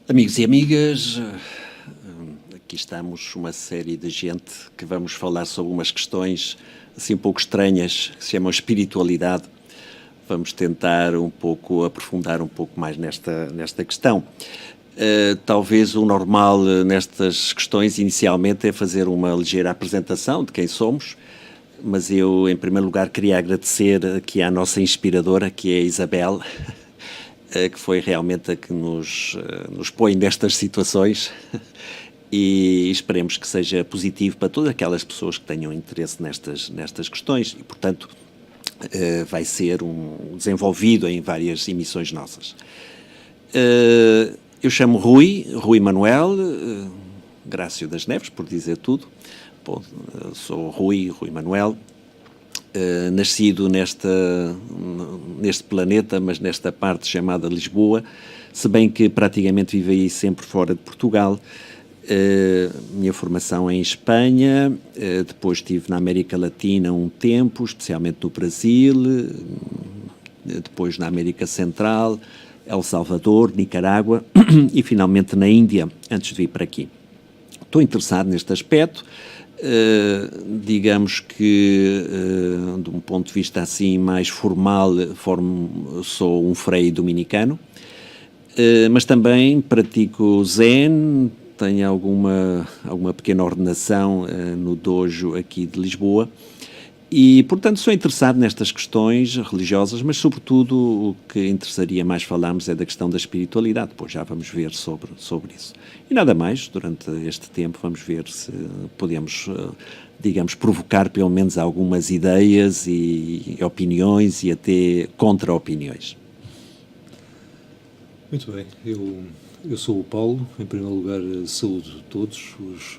Amigos e amigas, aqui estamos uma série de gente que vamos falar sobre umas questões assim um pouco estranhas, que se chamam espiritualidade. Vamos tentar um pouco aprofundar um pouco mais nesta questão. Talvez o normal nestas questões inicialmente é fazer uma ligeira apresentação de quem somos, mas eu em primeiro lugar queria agradecer aqui à nossa inspiradora, que é a Isabel, que foi realmente a que nos põe nestas situações e esperemos que seja positivo para todas aquelas pessoas que tenham interesse nestas questões e, portanto, vai ser desenvolvido em várias emissões nossas. Eu chamo Rui Manuel, Grácio das Neves, por dizer tudo. Bom, sou Rui Manuel. Nascido neste planeta, mas nesta parte chamada Lisboa, se bem que praticamente vivi sempre fora de Portugal. Minha formação é em Espanha, depois estive na América Latina um tempo, especialmente no Brasil, depois na América Central, El Salvador, Nicarágua e finalmente na Índia, antes de vir para aqui. Estou interessado neste aspecto. Digamos que de um ponto de vista assim mais formal sou um frei dominicano, mas também pratico Zen, tenho alguma pequena ordenação no dojo aqui de Lisboa e, portanto, sou interessado nestas questões religiosas, mas sobretudo o que interessaria mais falarmos é da questão da espiritualidade. Depois já vamos ver sobre isso. E nada mais, durante este tempo vamos ver se podemos, digamos, provocar pelo menos algumas ideias e opiniões e até contra-opiniões. Muito bem, eu sou o Paulo. Em primeiro lugar, saúdo todos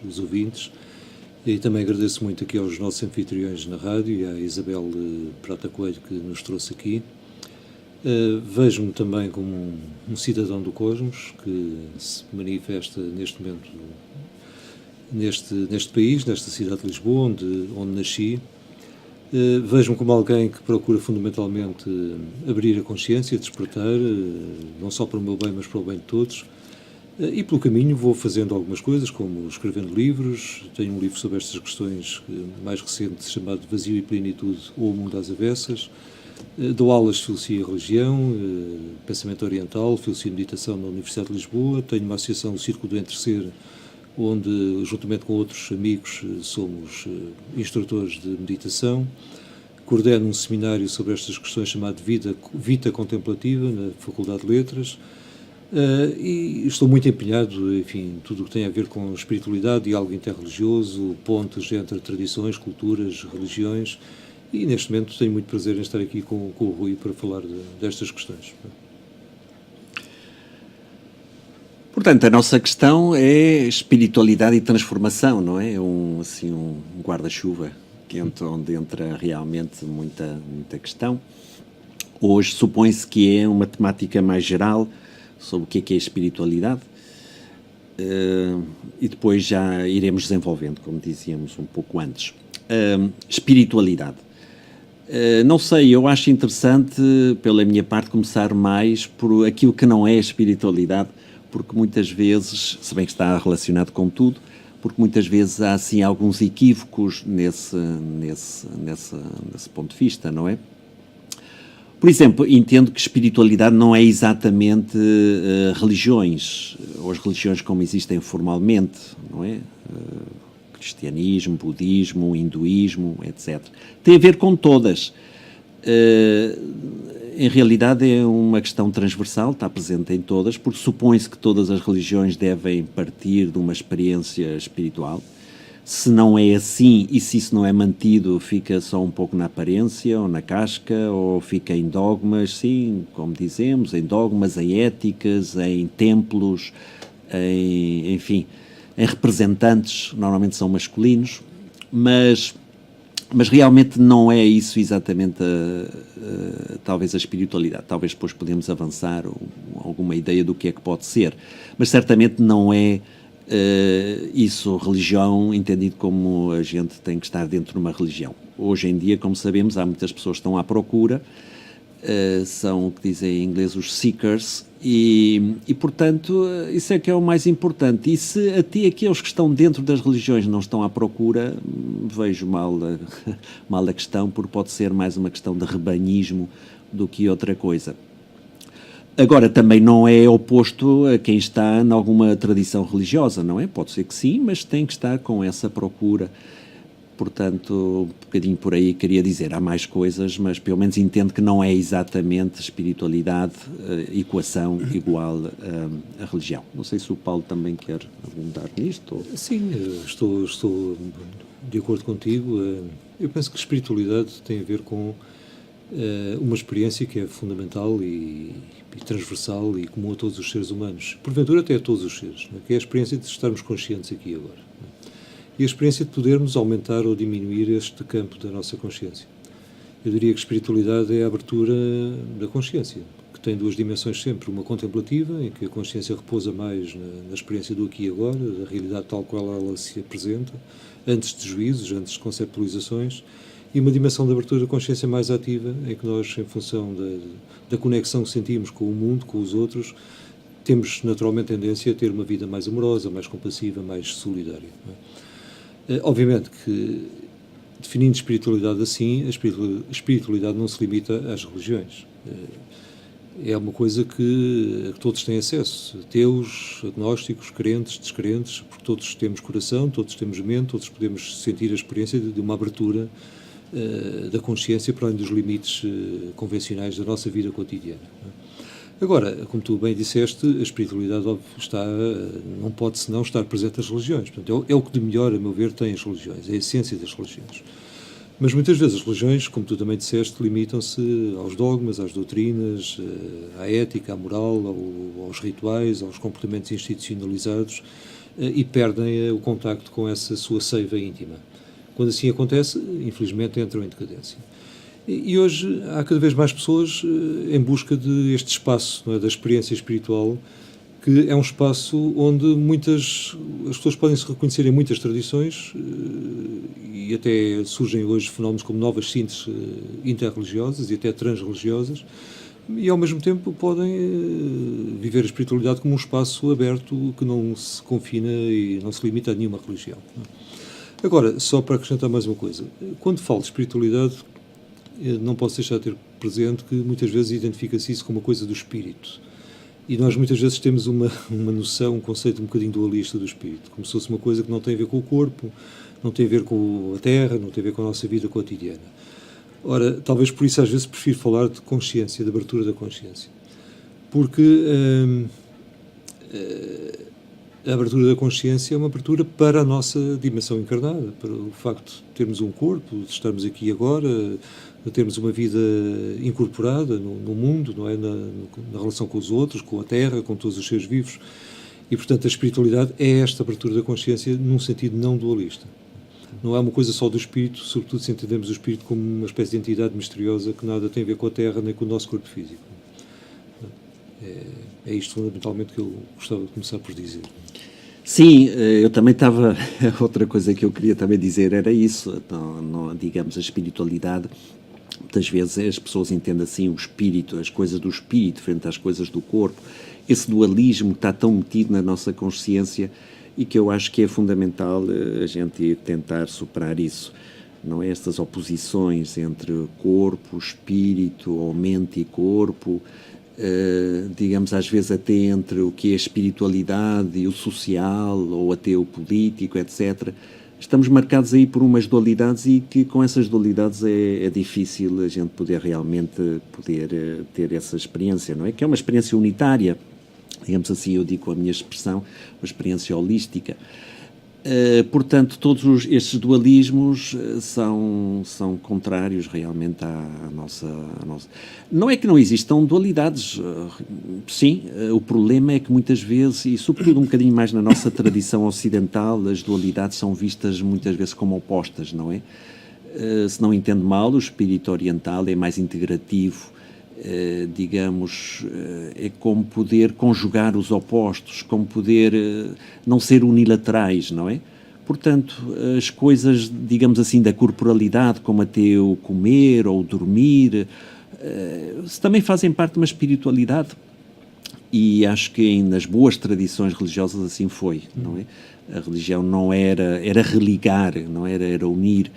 os ouvintes e também agradeço muito aqui aos nossos anfitriões na rádio e à Isabel Prata Coelho que nos trouxe aqui. Vejo-me também como um cidadão do cosmos que se manifesta neste momento neste país, nesta cidade de Lisboa, onde nasci. Vejo-me como alguém que procura fundamentalmente abrir a consciência, despertar, não só para o meu bem, mas para o bem de todos. E pelo caminho vou fazendo algumas coisas, como escrevendo livros. Tenho um livro sobre estas questões mais recente, chamado Vazio e Plenitude ou O Mundo às Avessas. Dou aulas de Filosofia e Religião, Pensamento Oriental, Filosofia e Meditação na Universidade de Lisboa. Tenho uma associação, o Círculo do Entre Ser, onde, juntamente com outros amigos, somos instrutores de meditação. Coordeno um seminário sobre estas questões chamado Vita Contemplativa, na Faculdade de Letras. E estou muito empenhado, enfim, tudo o que tem a ver com espiritualidade, diálogo interreligioso, pontes entre tradições, culturas, religiões, e neste momento tenho muito prazer em estar aqui com o Rui para falar destas questões. Portanto, a nossa questão é espiritualidade e transformação, não é? Um guarda-chuva onde entra realmente muita questão. Hoje supõe-se que é uma temática mais geral sobre o que é espiritualidade e depois já iremos desenvolvendo, como dizíamos um pouco antes. Espiritualidade. Não sei, eu acho interessante, pela minha parte, começar mais por aquilo que não é espiritualidade, porque muitas vezes, se bem que está relacionado com tudo, porque muitas vezes há assim alguns equívocos nesse ponto de vista, não é? Por exemplo, entendo que espiritualidade não é exatamente religiões, ou as religiões como existem formalmente, não é? Cristianismo, budismo, hinduísmo, etc. Tem a ver com todas. Em realidade é uma questão transversal, está presente em todas, porque supõe-se que todas as religiões devem partir de uma experiência espiritual. Se não é assim, e se isso não é mantido, fica só um pouco na aparência, ou na casca, ou fica em dogmas, sim, como dizemos, em dogmas, em éticas, em templos, enfim, em representantes, normalmente são masculinos, mas realmente não é isso exatamente talvez a espiritualidade. Talvez depois podemos avançar alguma ideia do que é que pode ser, mas certamente não é isso, religião, entendido como a gente tem que estar dentro de uma religião. Hoje em dia, como sabemos, há muitas pessoas que estão à procura, são o que dizem em inglês os seekers, e portanto, isso é que é o mais importante. E se até aqueles que estão dentro das religiões não estão à procura, vejo mal a questão, porque pode ser mais uma questão de rebanhismo do que outra coisa. Agora, também não é oposto a quem está em alguma tradição religiosa, não é? Pode ser que sim, mas tem que estar com essa procura. Portanto, um bocadinho por aí queria dizer, há mais coisas, mas pelo menos entendo que não é exatamente espiritualidade, equação igual à religião. Não sei se o Paulo também quer abundar nisto. Ou... Sim, estou de acordo contigo. Eu penso que espiritualidade tem a ver com uma experiência que é fundamental e transversal e comum a todos os seres humanos, porventura até a todos os seres, que é a experiência de estarmos conscientes aqui e agora. E a experiência de podermos aumentar ou diminuir este campo da nossa consciência. Eu diria que espiritualidade é a abertura da consciência, que tem duas dimensões sempre, uma contemplativa, em que a consciência repousa mais na experiência do aqui e agora, da realidade tal qual ela se apresenta, antes de juízos, antes de conceptualizações, e uma dimensão de abertura da consciência mais ativa, em que nós, em função da conexão que sentimos com o mundo, com os outros, temos naturalmente tendência a ter uma vida mais amorosa, mais compassiva, mais solidária. Obviamente que, definindo espiritualidade assim, a espiritualidade não se limita às religiões. É uma coisa que todos têm acesso, ateus, agnósticos, crentes, descrentes, porque todos temos coração, todos temos mente, todos podemos sentir a experiência de uma abertura da consciência para além dos limites convencionais da nossa vida cotidiana. Agora, como tu bem disseste, a espiritualidade não pode senão estar presente nas religiões. Portanto, é o que de melhor, a meu ver, tem as religiões, é a essência das religiões. Mas muitas vezes as religiões, como tu também disseste, limitam-se aos dogmas, às doutrinas, à ética, à moral, aos rituais, aos comportamentos institucionalizados e perdem o contacto com essa sua seiva íntima. Quando assim acontece, infelizmente entram em decadência. E hoje há cada vez mais pessoas em busca deste espaço, não é, da experiência espiritual, que é um espaço onde as pessoas podem se reconhecer em muitas tradições e até surgem hoje fenómenos como novas sínteses interreligiosas e até transreligiosas, e ao mesmo tempo podem viver a espiritualidade como um espaço aberto que não se confina e não se limita a nenhuma religião. Agora, só para acrescentar mais uma coisa, quando falo de espiritualidade, não posso deixar de ter presente que muitas vezes identifica-se isso como uma coisa do espírito. E nós muitas vezes temos uma noção, um conceito um bocadinho dualista do espírito, como se fosse uma coisa que não tem a ver com o corpo, não tem a ver com a terra, não tem a ver com a nossa vida cotidiana. Ora, talvez por isso às vezes prefiro falar de consciência, de abertura da consciência. Porque a abertura da consciência é uma abertura para a nossa dimensão encarnada, para o facto de termos um corpo, de estarmos aqui e agora, de termos uma vida incorporada no mundo, não é? Na relação com os outros, com a terra, com todos os seres vivos. E, portanto, a espiritualidade é esta abertura da consciência num sentido não dualista. Não é uma coisa só do espírito, sobretudo se entendemos o espírito como uma espécie de entidade misteriosa que nada tem a ver com a terra nem com o nosso corpo físico. É isto fundamentalmente que eu gostava de começar por dizer. Sim, eu também estava... Outra coisa que eu queria também dizer era isso, digamos, a espiritualidade. Muitas vezes as pessoas entendem assim o espírito, as coisas do espírito frente às coisas do corpo. Esse dualismo que está tão metido na nossa consciência e que eu acho que é fundamental a gente tentar superar isso. não é? Estas oposições entre corpo, espírito, ou mente e corpo, digamos às vezes até entre o que é a espiritualidade e o social, ou até o político, etc. Estamos marcados aí por umas dualidades e que com essas dualidades é difícil a gente poder realmente ter essa experiência, não é? Que é uma experiência unitária, digamos assim, eu digo com a minha expressão, uma experiência holística. Portanto, todos estes dualismos são contrários realmente à nossa... Não é que não existam dualidades, sim, o problema é que muitas vezes, e sobretudo um bocadinho mais na nossa tradição ocidental, as dualidades são vistas muitas vezes como opostas, não é? Se não entendo mal, o espírito oriental é mais integrativo, digamos, é como poder conjugar os opostos, como poder não ser unilaterais, não é? Portanto, as coisas, digamos assim, da corporalidade, como até o comer ou o dormir, também fazem parte de uma espiritualidade, e acho que nas boas tradições religiosas assim foi, não é? A religião não era religar, não era unir,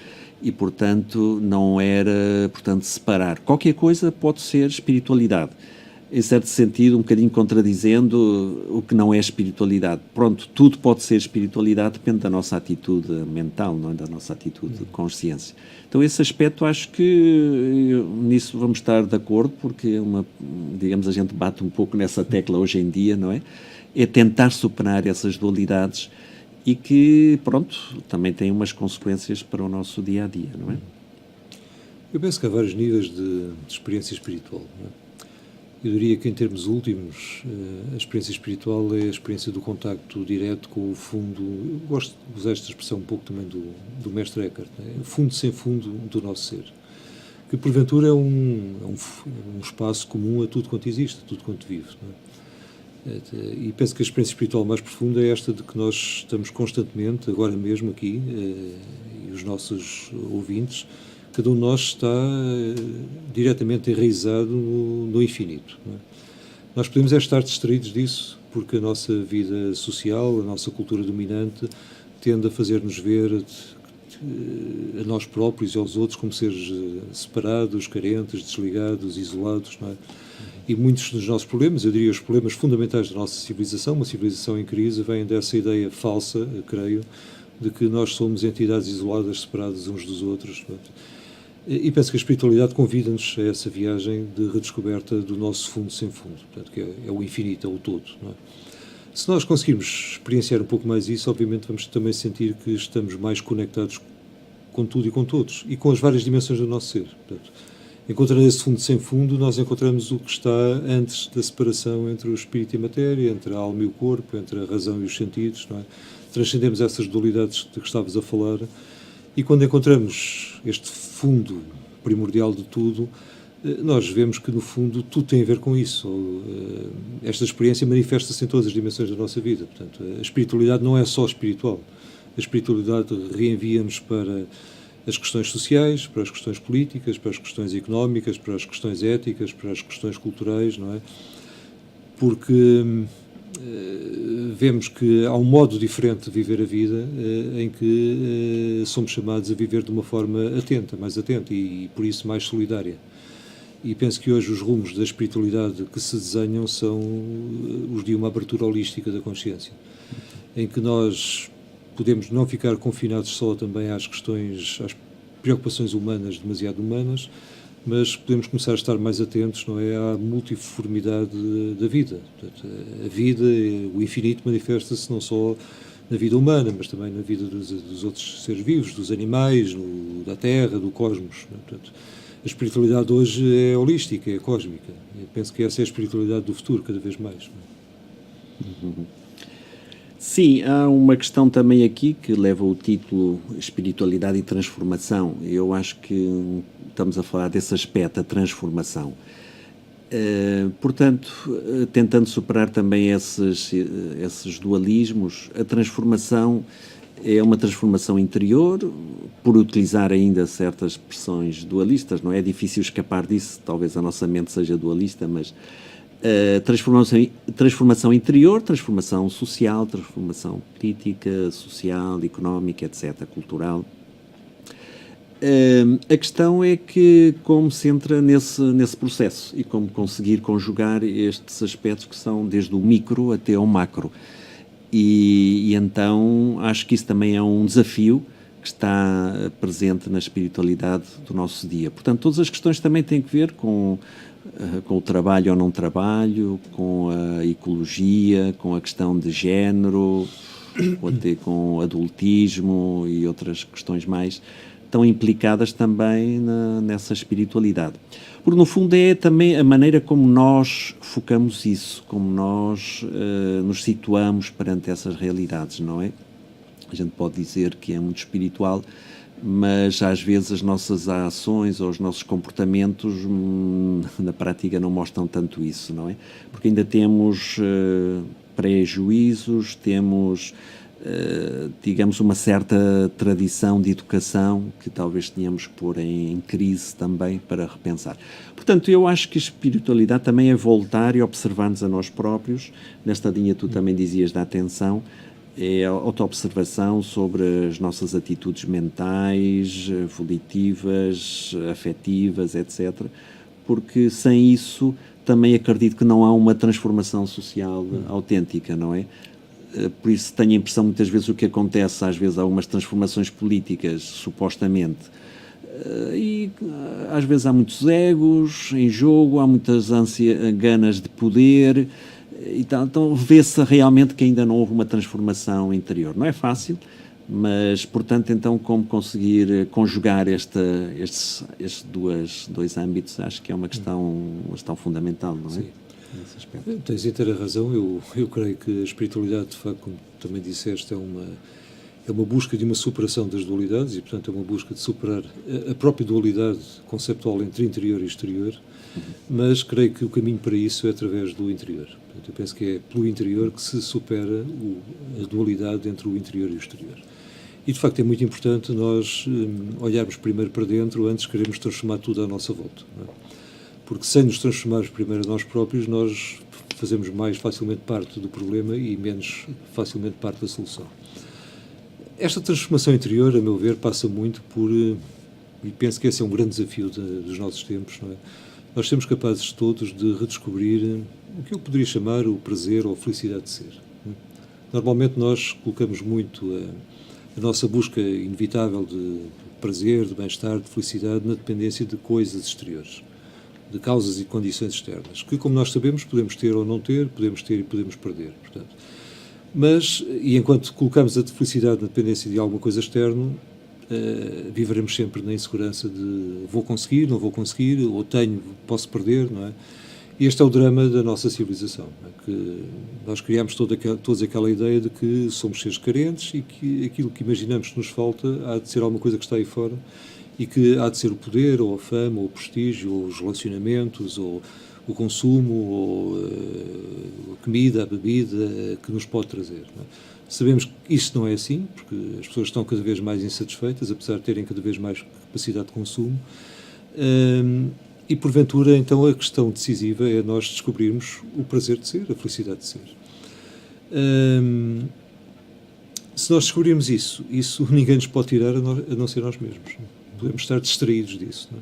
e, portanto, não era, separar. Qualquer coisa pode ser espiritualidade. Em certo sentido, um bocadinho contradizendo o que não é espiritualidade. Pronto, tudo pode ser espiritualidade, depende da nossa atitude mental, não é? Da nossa atitude de consciência. Então, esse aspecto, acho que nisso vamos estar de acordo, porque digamos, a gente bate um pouco nessa tecla hoje em dia, não é? É tentar superar essas dualidades e que, pronto, também tem umas consequências para o nosso dia-a-dia, não é? Eu penso que há vários níveis de experiência espiritual, não é? Eu diria que, em termos últimos, a experiência espiritual é a experiência do contacto direto com o fundo. Eu gosto de usar esta expressão um pouco também do mestre Eckhart, não é? O fundo sem fundo do nosso ser, que porventura é um espaço comum a tudo quanto existe, a tudo quanto vive, não é? E penso que a experiência espiritual mais profunda é esta de que nós estamos constantemente, agora mesmo aqui, e os nossos ouvintes, cada um de nós está diretamente enraizado no infinito, não é? Nós podemos estar distraídos disso, porque a nossa vida social, a nossa cultura dominante, tende a fazer-nos ver a nós próprios e aos outros como seres separados, carentes, desligados, isolados, não é? E muitos dos nossos problemas, eu diria os problemas fundamentais da nossa civilização, uma civilização em crise, vêm dessa ideia falsa, creio, de que nós somos entidades isoladas, separadas uns dos outros. E penso que a espiritualidade convida-nos a essa viagem de redescoberta do nosso fundo sem fundo, portanto, que é o infinito, é o todo, não é? Se nós conseguirmos experienciar um pouco mais isso, obviamente vamos também sentir que estamos mais conectados com tudo e com todos, e com as várias dimensões do nosso ser. Portanto, encontrando esse fundo sem fundo, nós encontramos o que está antes da separação entre o espírito e a matéria, entre a alma e o corpo, entre a razão e os sentidos, não é? Transcendemos essas dualidades de que estavas a falar, e quando encontramos este fundo primordial de tudo, nós vemos que, no fundo, tudo tem a ver com isso. Esta experiência manifesta-se em todas as dimensões da nossa vida. Portanto, a espiritualidade não é só espiritual. A espiritualidade reenvia-nos para as questões sociais, para as questões políticas, para as questões económicas, para as questões éticas, para as questões culturais, não é? Porque vemos que há um modo diferente de viver a vida em que somos chamados a viver de uma forma atenta, mais atenta e por isso mais solidária. E penso que hoje os rumos da espiritualidade que se desenham são os de uma abertura holística da consciência, em que nós podemos não ficar confinados só também às questões, às preocupações humanas, demasiado humanas, mas podemos começar a estar mais atentos, não é, à multiformidade da vida. Portanto, a vida, o infinito, manifesta-se não só na vida humana, mas também na vida dos outros seres vivos, dos animais, da Terra, do cosmos. Portanto, a espiritualidade hoje é holística, é cósmica. Eu penso que essa é a espiritualidade do futuro, cada vez mais. Sim, há uma questão também aqui que leva o título Espiritualidade e Transformação. Eu acho que estamos a falar desse aspecto, a transformação. Portanto, tentando superar também esses dualismos, a transformação é uma transformação interior, por utilizar ainda certas expressões dualistas, não é? É difícil escapar disso, talvez a nossa mente seja dualista, mas transformação interior, transformação social, transformação política, social, económica, etc., cultural. A questão é que como se entra nesse processo e como conseguir conjugar estes aspectos que são desde o micro até ao macro. E então acho que isso também é um desafio que está presente na espiritualidade do nosso dia. Portanto, todas as questões também têm que ver com o trabalho ou não trabalho, com a ecologia, com a questão de género, ou até com o adultismo e outras questões mais estão implicadas também nessa espiritualidade. Porque, no fundo, é também a maneira como nós focamos isso, como nós nos situamos perante essas realidades, não é? A gente pode dizer que é muito espiritual, mas às vezes as nossas ações ou os nossos comportamentos na prática não mostram tanto isso, não é? Porque ainda temos prejuízos, temos digamos, uma certa tradição de educação que talvez tenhamos que pôr em crise também para repensar. Portanto, eu acho que a espiritualidade também é voltar e observar-nos a nós próprios. Nesta linha tu também dizias da atenção, é a autoobservação sobre as nossas atitudes mentais, volitivas, afetivas, etc. Porque sem isso também acredito que não há uma transformação social autêntica, não é? Por isso tenho a impressão muitas vezes o que acontece, às vezes há algumas transformações políticas, supostamente, e às vezes há muitos egos em jogo, há muitas ganas de poder, então vê-se realmente que ainda não houve uma transformação interior. Não é fácil, mas, portanto, então como conseguir conjugar estes dois âmbitos, acho que é uma questão fundamental, não é? Sim. Tens inteira razão. Eu creio que a espiritualidade, de facto, como também disseste, é uma busca de uma superação das dualidades e, portanto, é uma busca de superar a própria dualidade conceptual entre interior e exterior, mas creio que o caminho para isso é através do interior. Portanto, eu penso que é pelo interior que se supera a dualidade entre o interior e o exterior. E, de facto, é muito importante nós olharmos primeiro para dentro antes de querermos transformar tudo à nossa volta, não é? Porque sem nos transformarmos primeiro a nós próprios, nós fazemos mais facilmente parte do problema e menos facilmente parte da solução. Esta transformação interior, a meu ver, passa muito por, e penso que esse é um grande desafio dos nossos tempos, não é? Nós somos capazes todos de redescobrir o que eu poderia chamar o prazer ou a felicidade de ser. Normalmente nós colocamos muito a nossa busca inevitável de prazer, de bem-estar, de felicidade na dependência de coisas exteriores, de causas e condições externas, que, como nós sabemos, podemos ter ou não ter, podemos ter e podemos perder. Portanto, mas, e enquanto colocamos a felicidade na dependência de alguma coisa externa, viveremos sempre na insegurança de vou conseguir, não vou conseguir, ou tenho, posso perder, não é? E este é o drama da nossa civilização, é? Que nós criamos toda aquela ideia de que somos seres carentes e que aquilo que imaginamos que nos falta há de ser alguma coisa que está aí fora, e que há de ser o poder, ou a fama, ou o prestígio, ou os relacionamentos, ou o consumo, ou a comida, a bebida, que nos pode trazer. Não é? Sabemos que isto não é assim, porque as pessoas estão cada vez mais insatisfeitas, apesar de terem cada vez mais capacidade de consumo. E, porventura, então, a questão decisiva é nós descobrirmos o prazer de ser, a felicidade de ser. Se nós descobrirmos isso ninguém nos pode tirar a não ser nós mesmos. Podemos estar distraídos disso. Não é?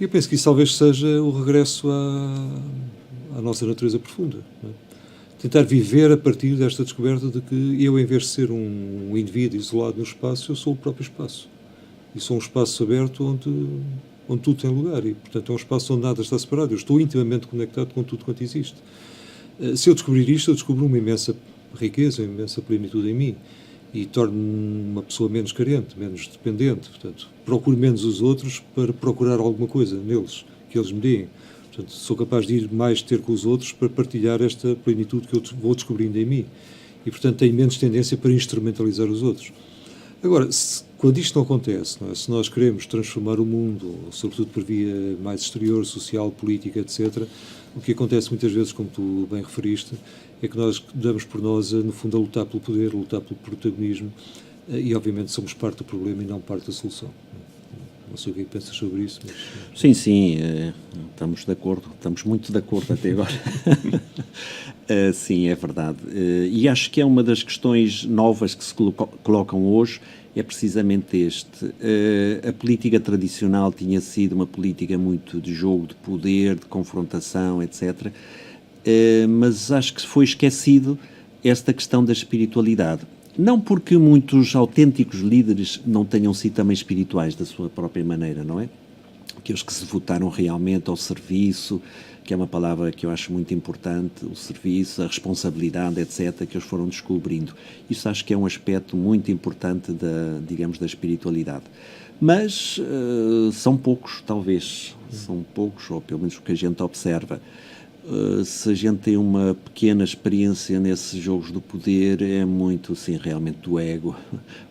E eu penso que isso talvez seja o regresso à nossa natureza profunda. Não é? Tentar viver a partir desta descoberta de que eu, em vez de ser um indivíduo isolado no espaço, eu sou o próprio espaço. E sou um espaço aberto onde tudo tem lugar. E, portanto, é um espaço onde nada está separado. Eu estou intimamente conectado com tudo quanto existe. Se eu descobrir isto, eu descubro uma imensa riqueza, uma imensa plenitude em mim. E torno-me uma pessoa menos carente, menos dependente. Portanto, procuro menos os outros para procurar alguma coisa neles, que eles me deem. Portanto, sou capaz de ir mais ter com os outros para partilhar esta plenitude que eu vou descobrindo em mim. E, portanto, tenho menos tendência para instrumentalizar os outros. Agora, quando isto não acontece, não é? Se nós queremos transformar o mundo, sobretudo por via mais exterior, social, política, etc., o que acontece muitas vezes, como tu bem referiste, é que nós damos por nós, no fundo, a lutar pelo poder, a lutar pelo protagonismo, e obviamente somos parte do problema e não parte da solução. Não sei o que é que pensas sobre isso. Mas... Sim, estamos de acordo, estamos muito de acordo até agora. Sim, é verdade. E acho que é uma das questões novas que se colocam hoje, é precisamente este. A política tradicional tinha sido uma política muito de jogo de poder, de confrontação, etc. Mas acho que foi esquecido esta questão da espiritualidade. Não porque muitos autênticos líderes não tenham sido também espirituais da sua própria maneira, não é? Aqueles que se votaram realmente ao serviço, que é uma palavra que eu acho muito importante, o serviço, a responsabilidade, etc., que eles foram descobrindo. Isso acho que é um aspecto muito importante digamos, da espiritualidade. Mas são poucos, talvez, são poucos, ou pelo menos o que a gente observa. Se a gente tem uma pequena experiência nesses jogos do poder, é muito, assim, realmente do ego,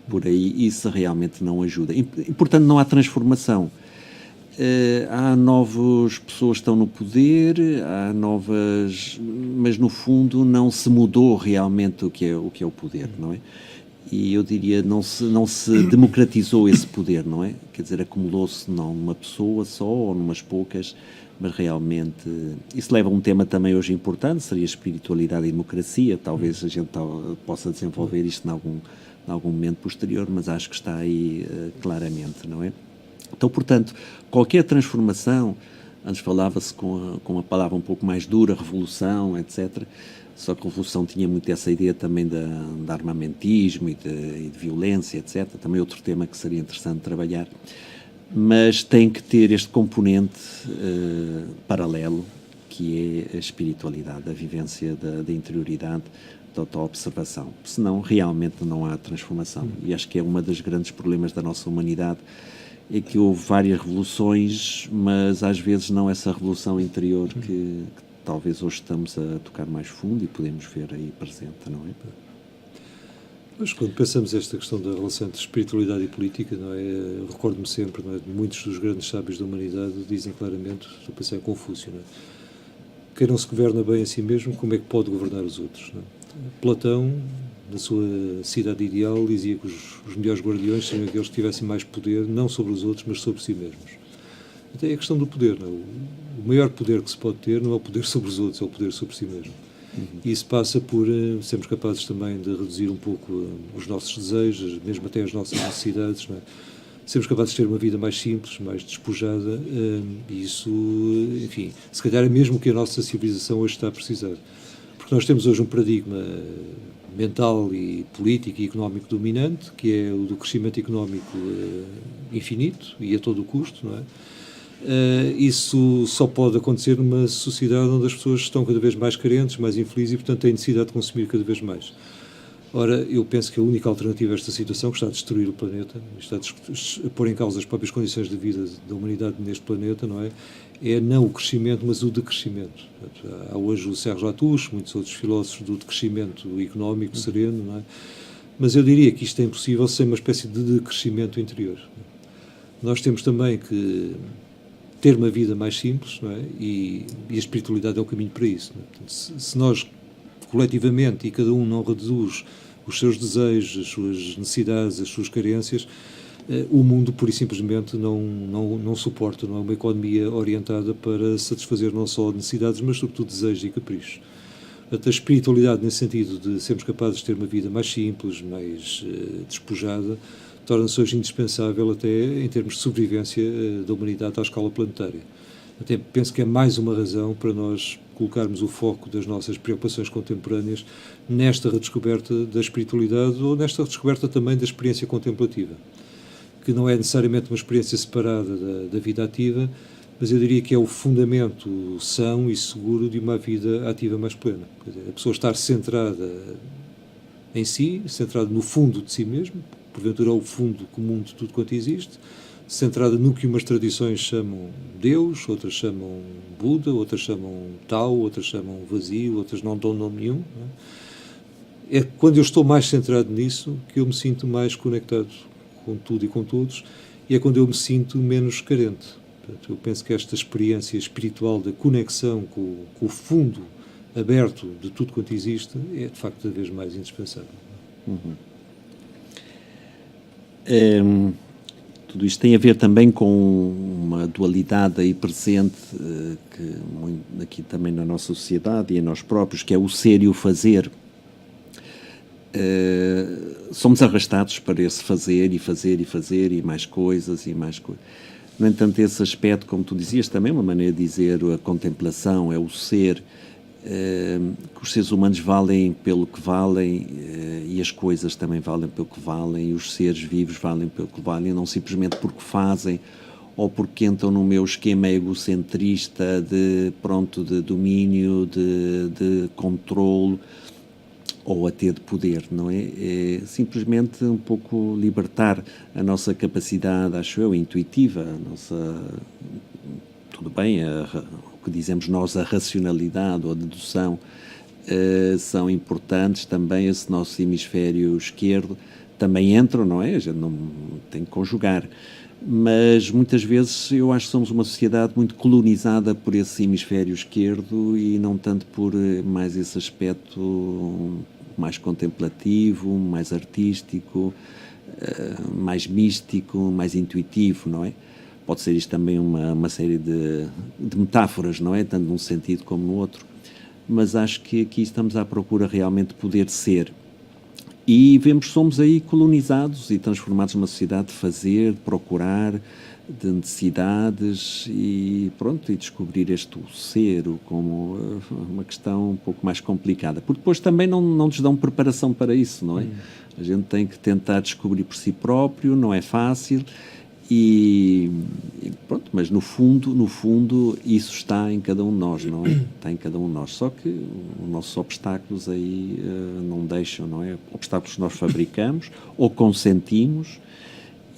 por aí, isso realmente não ajuda. E, portanto, não há transformação. Há novas pessoas que estão no poder, há novas, mas no fundo não se mudou realmente o que é o poder, não é? E eu diria, não se democratizou esse poder, não é? Quer dizer, acumulou-se não numa pessoa só ou numas poucas, mas realmente isso leva a um tema também hoje importante, seria a espiritualidade e democracia. Talvez a gente possa desenvolver isto em algum momento posterior, mas acho que está aí claramente, não é? Então, portanto, qualquer transformação, antes falava-se com a palavra um pouco mais dura, revolução, etc., só que a revolução tinha muito essa ideia também de armamentismo e de violência, etc., também outro tema que seria interessante trabalhar, mas tem que ter este componente paralelo, que é a espiritualidade, a vivência da interioridade, da autoobservação. Senão, realmente não há transformação. E acho que é um dos grandes problemas da nossa humanidade, é que houve várias revoluções, mas às vezes não essa revolução interior que talvez hoje estamos a tocar mais fundo e podemos ver aí presente, não é? Mas quando pensamos esta questão da relação entre espiritualidade e política, não é? Eu recordo-me sempre, não é? Muitos dos grandes sábios da humanidade dizem claramente, estou a pensar em Confúcio, não é? Quem não se governa bem a si mesmo, como é que pode governar os outros, não é? Platão, na sua cidade ideal, dizia que os melhores guardiões seriam aqueles que tivessem mais poder, não sobre os outros, mas sobre si mesmos. Até é a questão do poder, não é? O maior poder que se pode ter não é o poder sobre os outros, é o poder sobre si mesmo. E isso passa por sermos capazes também de reduzir um pouco os nossos desejos, mesmo até as nossas necessidades, não é? Sermos capazes de ter uma vida mais simples, mais despojada, e isso, enfim, se calhar é mesmo o que a nossa civilização hoje está a precisar. Porque nós temos hoje um paradigma mental e político e económico dominante, que é o do crescimento económico infinito e a todo o custo, não é? Isso só pode acontecer numa sociedade onde as pessoas estão cada vez mais carentes, mais infelizes e, portanto, têm necessidade de consumir cada vez mais. Ora, eu penso que a única alternativa a esta situação, que está a destruir o planeta, está a pôr em causa as próprias condições de vida da humanidade neste planeta, não é? É não o crescimento, mas o decrescimento. Há hoje o Sérgio Latouche, muitos outros filósofos do decrescimento económico sereno, não é? Mas eu diria que isto é impossível sem uma espécie de decrescimento interior. Nós temos também que ter uma vida mais simples, não é? E a espiritualidade é o caminho para isso, não é? Portanto, se nós coletivamente e cada um não reduz os seus desejos, as suas necessidades, as suas carências, o mundo pura e simplesmente não suporta, não é uma economia orientada para satisfazer não só necessidades, mas sobretudo desejos e caprichos. Portanto, a espiritualidade, nesse sentido de sermos capazes de ter uma vida mais simples, mais despojada, torna-se hoje indispensável até em termos de sobrevivência da humanidade à escala planetária. Até penso que é mais uma razão para nós colocarmos o foco das nossas preocupações contemporâneas nesta redescoberta da espiritualidade ou nesta redescoberta também da experiência contemplativa, que não é necessariamente uma experiência separada da vida ativa, mas eu diria que é o fundamento são e seguro de uma vida ativa mais plena. Quer dizer, a pessoa estar centrada em si, centrada no fundo de si mesmo, porventura o fundo comum de tudo quanto existe, centrada no que umas tradições chamam Deus, outras chamam Buda, outras chamam Tao, outras chamam vazio, outras não dão nome nenhum. Não é? É quando eu estou mais centrado nisso que eu me sinto mais conectado com tudo e com todos, e é quando eu me sinto menos carente. Portanto, eu penso que esta experiência espiritual da conexão com o fundo aberto de tudo quanto existe é, de facto, cada vez mais indispensável. Tudo isto tem a ver também com uma dualidade aí presente, que aqui também na nossa sociedade e em nós próprios, que é o ser e o fazer. somos arrastados para esse fazer e fazer e fazer e mais coisas e mais coisas. No entanto, esse aspecto, como tu dizias, também uma maneira de dizer a contemplação, é o ser, que os seres humanos valem pelo que valem, e as coisas também valem pelo que valem, e os seres vivos valem pelo que valem, não simplesmente porque fazem ou porque entram no meu esquema egocentrista de domínio, de controle, ou até de poder, não é? É simplesmente um pouco libertar a nossa capacidade, acho eu, intuitiva, a nossa... Tudo bem, o que dizemos nós, a racionalidade ou a dedução, são importantes também, esse nosso hemisfério esquerdo também entram, não é? A gente não tem que conjugar. Mas muitas vezes eu acho que somos uma sociedade muito colonizada por esse hemisfério esquerdo e não tanto por mais esse aspecto mais contemplativo, mais artístico, mais místico, mais intuitivo, não é? Pode ser isto também uma série de metáforas, não é? Tanto num sentido como no outro. Mas acho que aqui estamos à procura realmente de poder ser. E vemos que somos aí colonizados e transformados numa sociedade de fazer, de procurar, de necessidades e pronto, e descobrir este o ser como uma questão um pouco mais complicada. Porque depois também não nos dão preparação para isso, não é? A gente tem que tentar descobrir por si próprio, não é fácil. E pronto, mas no fundo isso está em cada um de nós, não é? Está em cada um de nós, só que os nossos obstáculos aí não deixam, não é? Obstáculos que nós fabricamos ou consentimos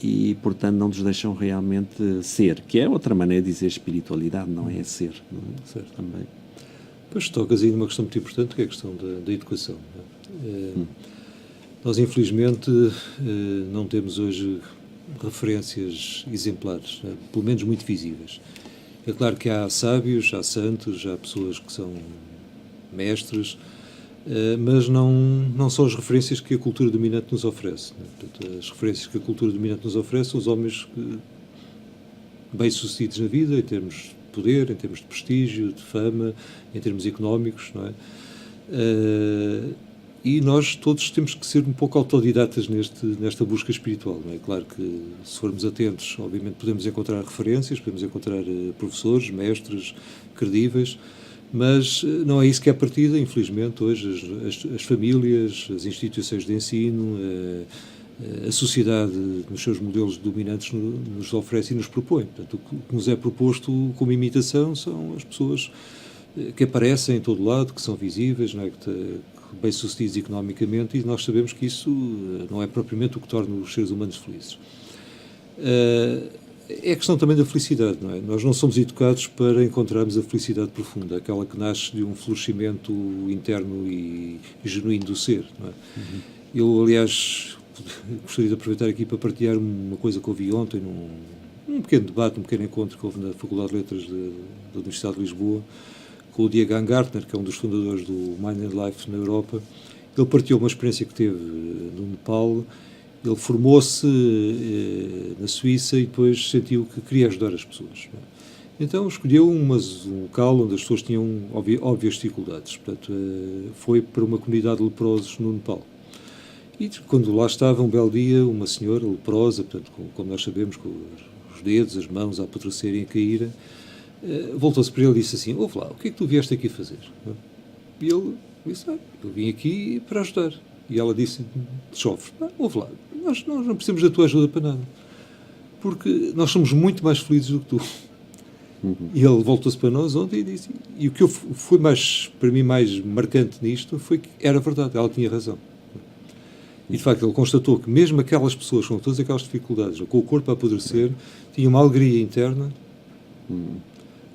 e, portanto, não nos deixam realmente ser, que é outra maneira de dizer espiritualidade, não é? É ser, não é? Certo. Também. Pois tocas aí numa questão muito importante, que é a questão da educação. Nós, infelizmente, não temos hoje referências exemplares, né? Pelo menos muito visíveis. É claro que há sábios, há santos, há pessoas que são mestres, mas não são as referências que a cultura dominante nos oferece, né? Portanto, as referências que a cultura dominante nos oferece são os homens bem-sucedidos na vida, em termos de poder, em termos de prestígio, de fama, em termos económicos, não é? E nós todos temos que ser um pouco autodidatas nesta busca espiritual, não é? Claro que, se formos atentos, obviamente podemos encontrar referências, podemos encontrar professores, mestres credíveis, mas não é isso que é a partida, infelizmente. Hoje as famílias, as instituições de ensino, a sociedade, nos seus modelos dominantes, nos oferece e nos propõe. Portanto, o que nos é proposto como imitação são as pessoas que aparecem em todo lado, que são visíveis, não é? Bem-sucedidos economicamente, e nós sabemos que isso não é propriamente o que torna os seres humanos felizes. É a questão também da felicidade, não é? Nós não somos educados para encontrarmos a felicidade profunda, aquela que nasce de um florescimento interno e genuíno do ser, não é? Eu, aliás, gostaria de aproveitar aqui para partilhar uma coisa que ouvi ontem num pequeno debate, um pequeno encontro que houve na Faculdade de Letras da Universidade de Lisboa, com o Diego Gartner, que é um dos fundadores do Mind and Life na Europa. Ele partilhou uma experiência que teve no Nepal. Ele formou-se na Suíça e depois sentiu que queria ajudar as pessoas. Então escolheu um local onde as pessoas tinham óbvias dificuldades. Portanto, foi para uma comunidade de leprosos no Nepal. E quando lá estava, um belo dia, uma senhora leprosa, portanto, como nós sabemos, com os dedos, as mãos a apodrecerem e a caírem, voltou-se para ele e disse assim: ouve lá, o que é que tu vieste aqui fazer? E ele disse: eu vim aqui para ajudar. E ela disse: sofre, ouve lá, nós não precisamos da tua ajuda para nada, porque nós somos muito mais felizes do que tu. E ele voltou-se para nós ontem e disse, e o que foi para mim mais marcante nisto foi que era verdade, ela tinha razão. E de facto ele constatou que mesmo aquelas pessoas com todas aquelas dificuldades, com o corpo a apodrecer, tinham uma alegria interna,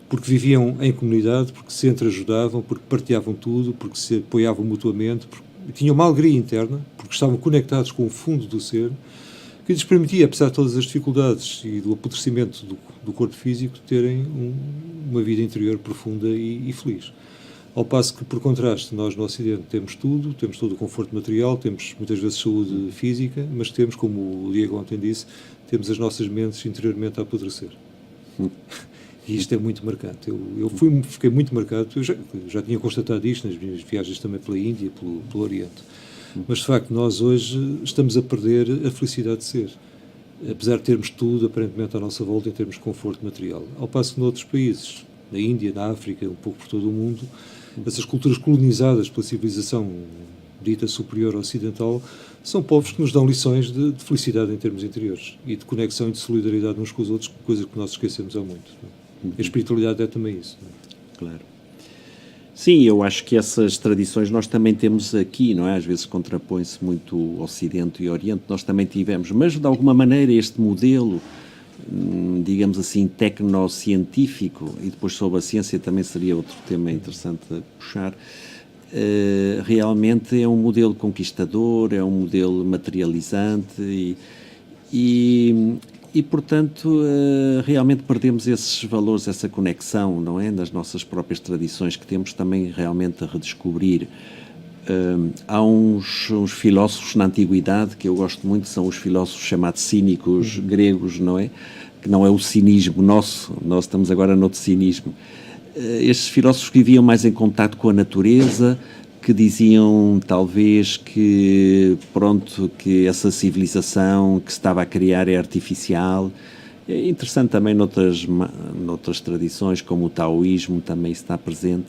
porque viviam em comunidade, porque se entreajudavam, porque partilhavam tudo, porque se apoiavam mutuamente, porque tinham uma alegria interna, porque estavam conectados com o fundo do ser, que lhes permitia, apesar de todas as dificuldades e do apodrecimento do corpo físico, terem uma vida interior profunda e feliz. Ao passo que, por contraste, nós no Ocidente temos todo o conforto material, temos muitas vezes saúde física, mas temos, como o Diego ontem disse, temos as nossas mentes interiormente a apodrecer. E isto é muito marcante. Eu fiquei muito marcado, eu já tinha constatado isto nas minhas viagens também pela Índia, pelo Oriente. Mas, de facto, nós hoje estamos a perder a felicidade de ser. Apesar de termos tudo, aparentemente, à nossa volta em termos de conforto material. Ao passo que noutros países, na Índia, na África, um pouco por todo o mundo, essas culturas colonizadas pela civilização dita superior ocidental são povos que nos dão lições de felicidade em termos interiores e de conexão e de solidariedade uns com os outros, coisa que nós esquecemos há muito. A espiritualidade é também isso. Claro. Sim, eu acho que essas tradições nós também temos aqui, não é? Às vezes contrapõe-se muito o Ocidente e o Oriente, nós também tivemos, mas de alguma maneira este modelo, digamos assim, tecnocientífico, e depois sobre a ciência também seria outro tema interessante a puxar, realmente é um modelo conquistador, é um modelo materializante e portanto, realmente perdemos esses valores, essa conexão, não é? Nas nossas próprias tradições que temos também realmente a redescobrir. Há uns filósofos na Antiguidade que eu gosto muito, são os filósofos chamados cínicos gregos, não é? Que não é o cinismo nosso, nós estamos agora noutro cinismo. Estes filósofos viviam mais em contato com a natureza, que diziam talvez que, pronto, que essa civilização que se estava a criar é artificial. É interessante também noutras tradições, como o taoísmo, também está presente.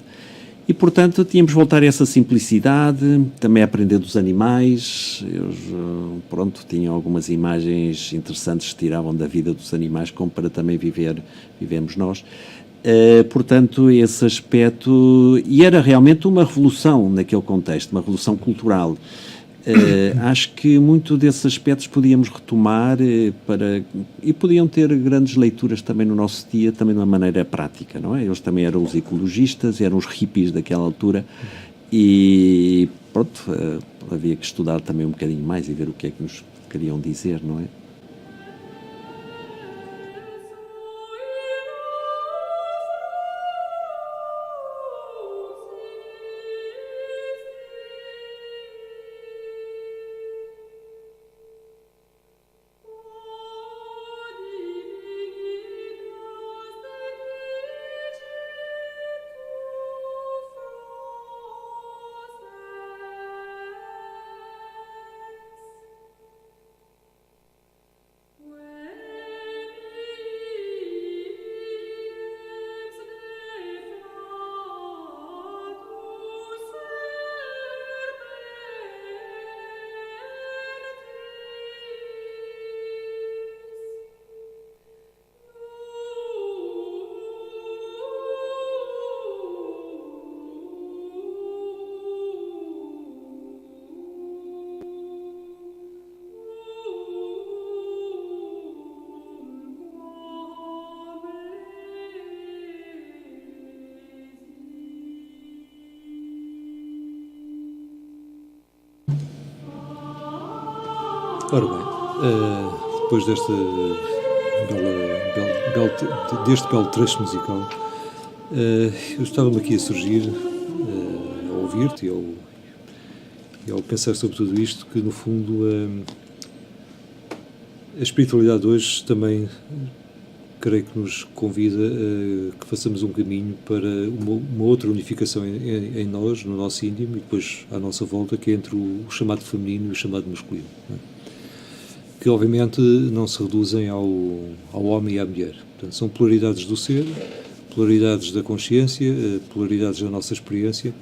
E, portanto, tínhamos de voltar a essa simplicidade, também a aprender dos animais. Eles, pronto, tinham algumas imagens interessantes que tiravam da vida dos animais, como para também vivemos nós. Portanto, esse aspecto, e era realmente uma revolução naquele contexto, uma revolução cultural. Acho que muito desses aspectos podíamos retomar e podiam ter grandes leituras também no nosso dia, também de uma maneira prática, não é? Eles também eram os ecologistas, eram os hippies daquela altura e pronto, havia que estudar também um bocadinho mais e ver o que é que nos queriam dizer, não é? Ora bem, depois deste belo trecho musical, eu estava-me aqui a surgir, a ouvir-te e ao pensar sobre tudo isto, que no fundo a espiritualidade hoje também creio que nos convida a que façamos um caminho para uma outra unificação em nós, no nosso íntimo e depois à nossa volta, que é entre o chamado feminino e o chamado masculino, não é? Que obviamente não se reduzem ao homem e à mulher. Portanto, são polaridades do ser, polaridades da consciência, polaridades da nossa experiência,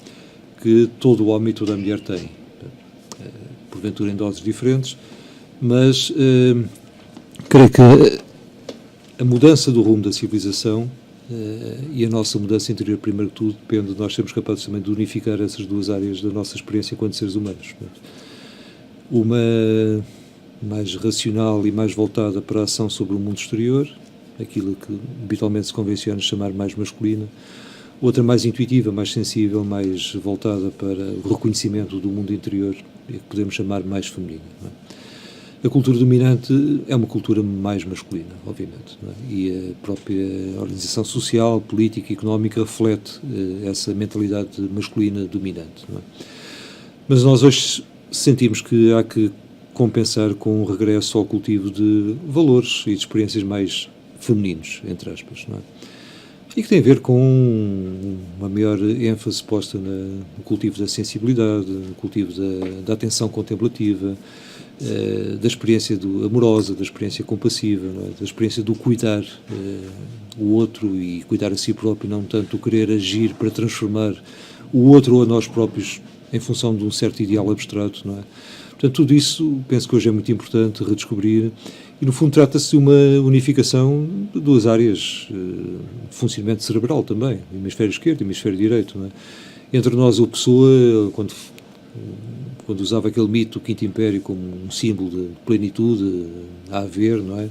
que todo o homem e toda a mulher têm. Porventura em doses diferentes, mas creio que a mudança do rumo da civilização e a nossa mudança interior, primeiro de tudo, depende de nós sermos capazes também de unificar essas duas áreas da nossa experiência enquanto seres humanos. Uma mais racional e mais voltada para a ação sobre o mundo exterior, aquilo que habitualmente se convenciona chamar mais masculina, outra mais intuitiva, mais sensível, mais voltada para o reconhecimento do mundo interior, que podemos chamar mais feminina. Não é? A cultura dominante é uma cultura mais masculina, obviamente, não é? E a própria organização social, política e económica reflete essa mentalidade masculina dominante. Não é? Mas nós hoje sentimos que há que compensar com um regresso ao cultivo de valores e de experiências mais femininos, entre aspas, não é? E que tem a ver com uma maior ênfase posta no cultivo da sensibilidade, no cultivo da atenção contemplativa, da experiência amorosa, da experiência compassiva, não é? Da experiência do cuidar o outro e cuidar a si próprio, não tanto o querer agir para transformar o outro ou a nós próprios em função de um certo ideal abstrato, não é? Portanto, tudo isso penso que hoje é muito importante redescobrir e, no fundo, trata-se de uma unificação de duas áreas de funcionamento cerebral também, hemisfério esquerdo e hemisfério direito, não é? Entre nós, o Pessoa, quando usava aquele mito do Quinto Império como um símbolo de plenitude a haver, não é?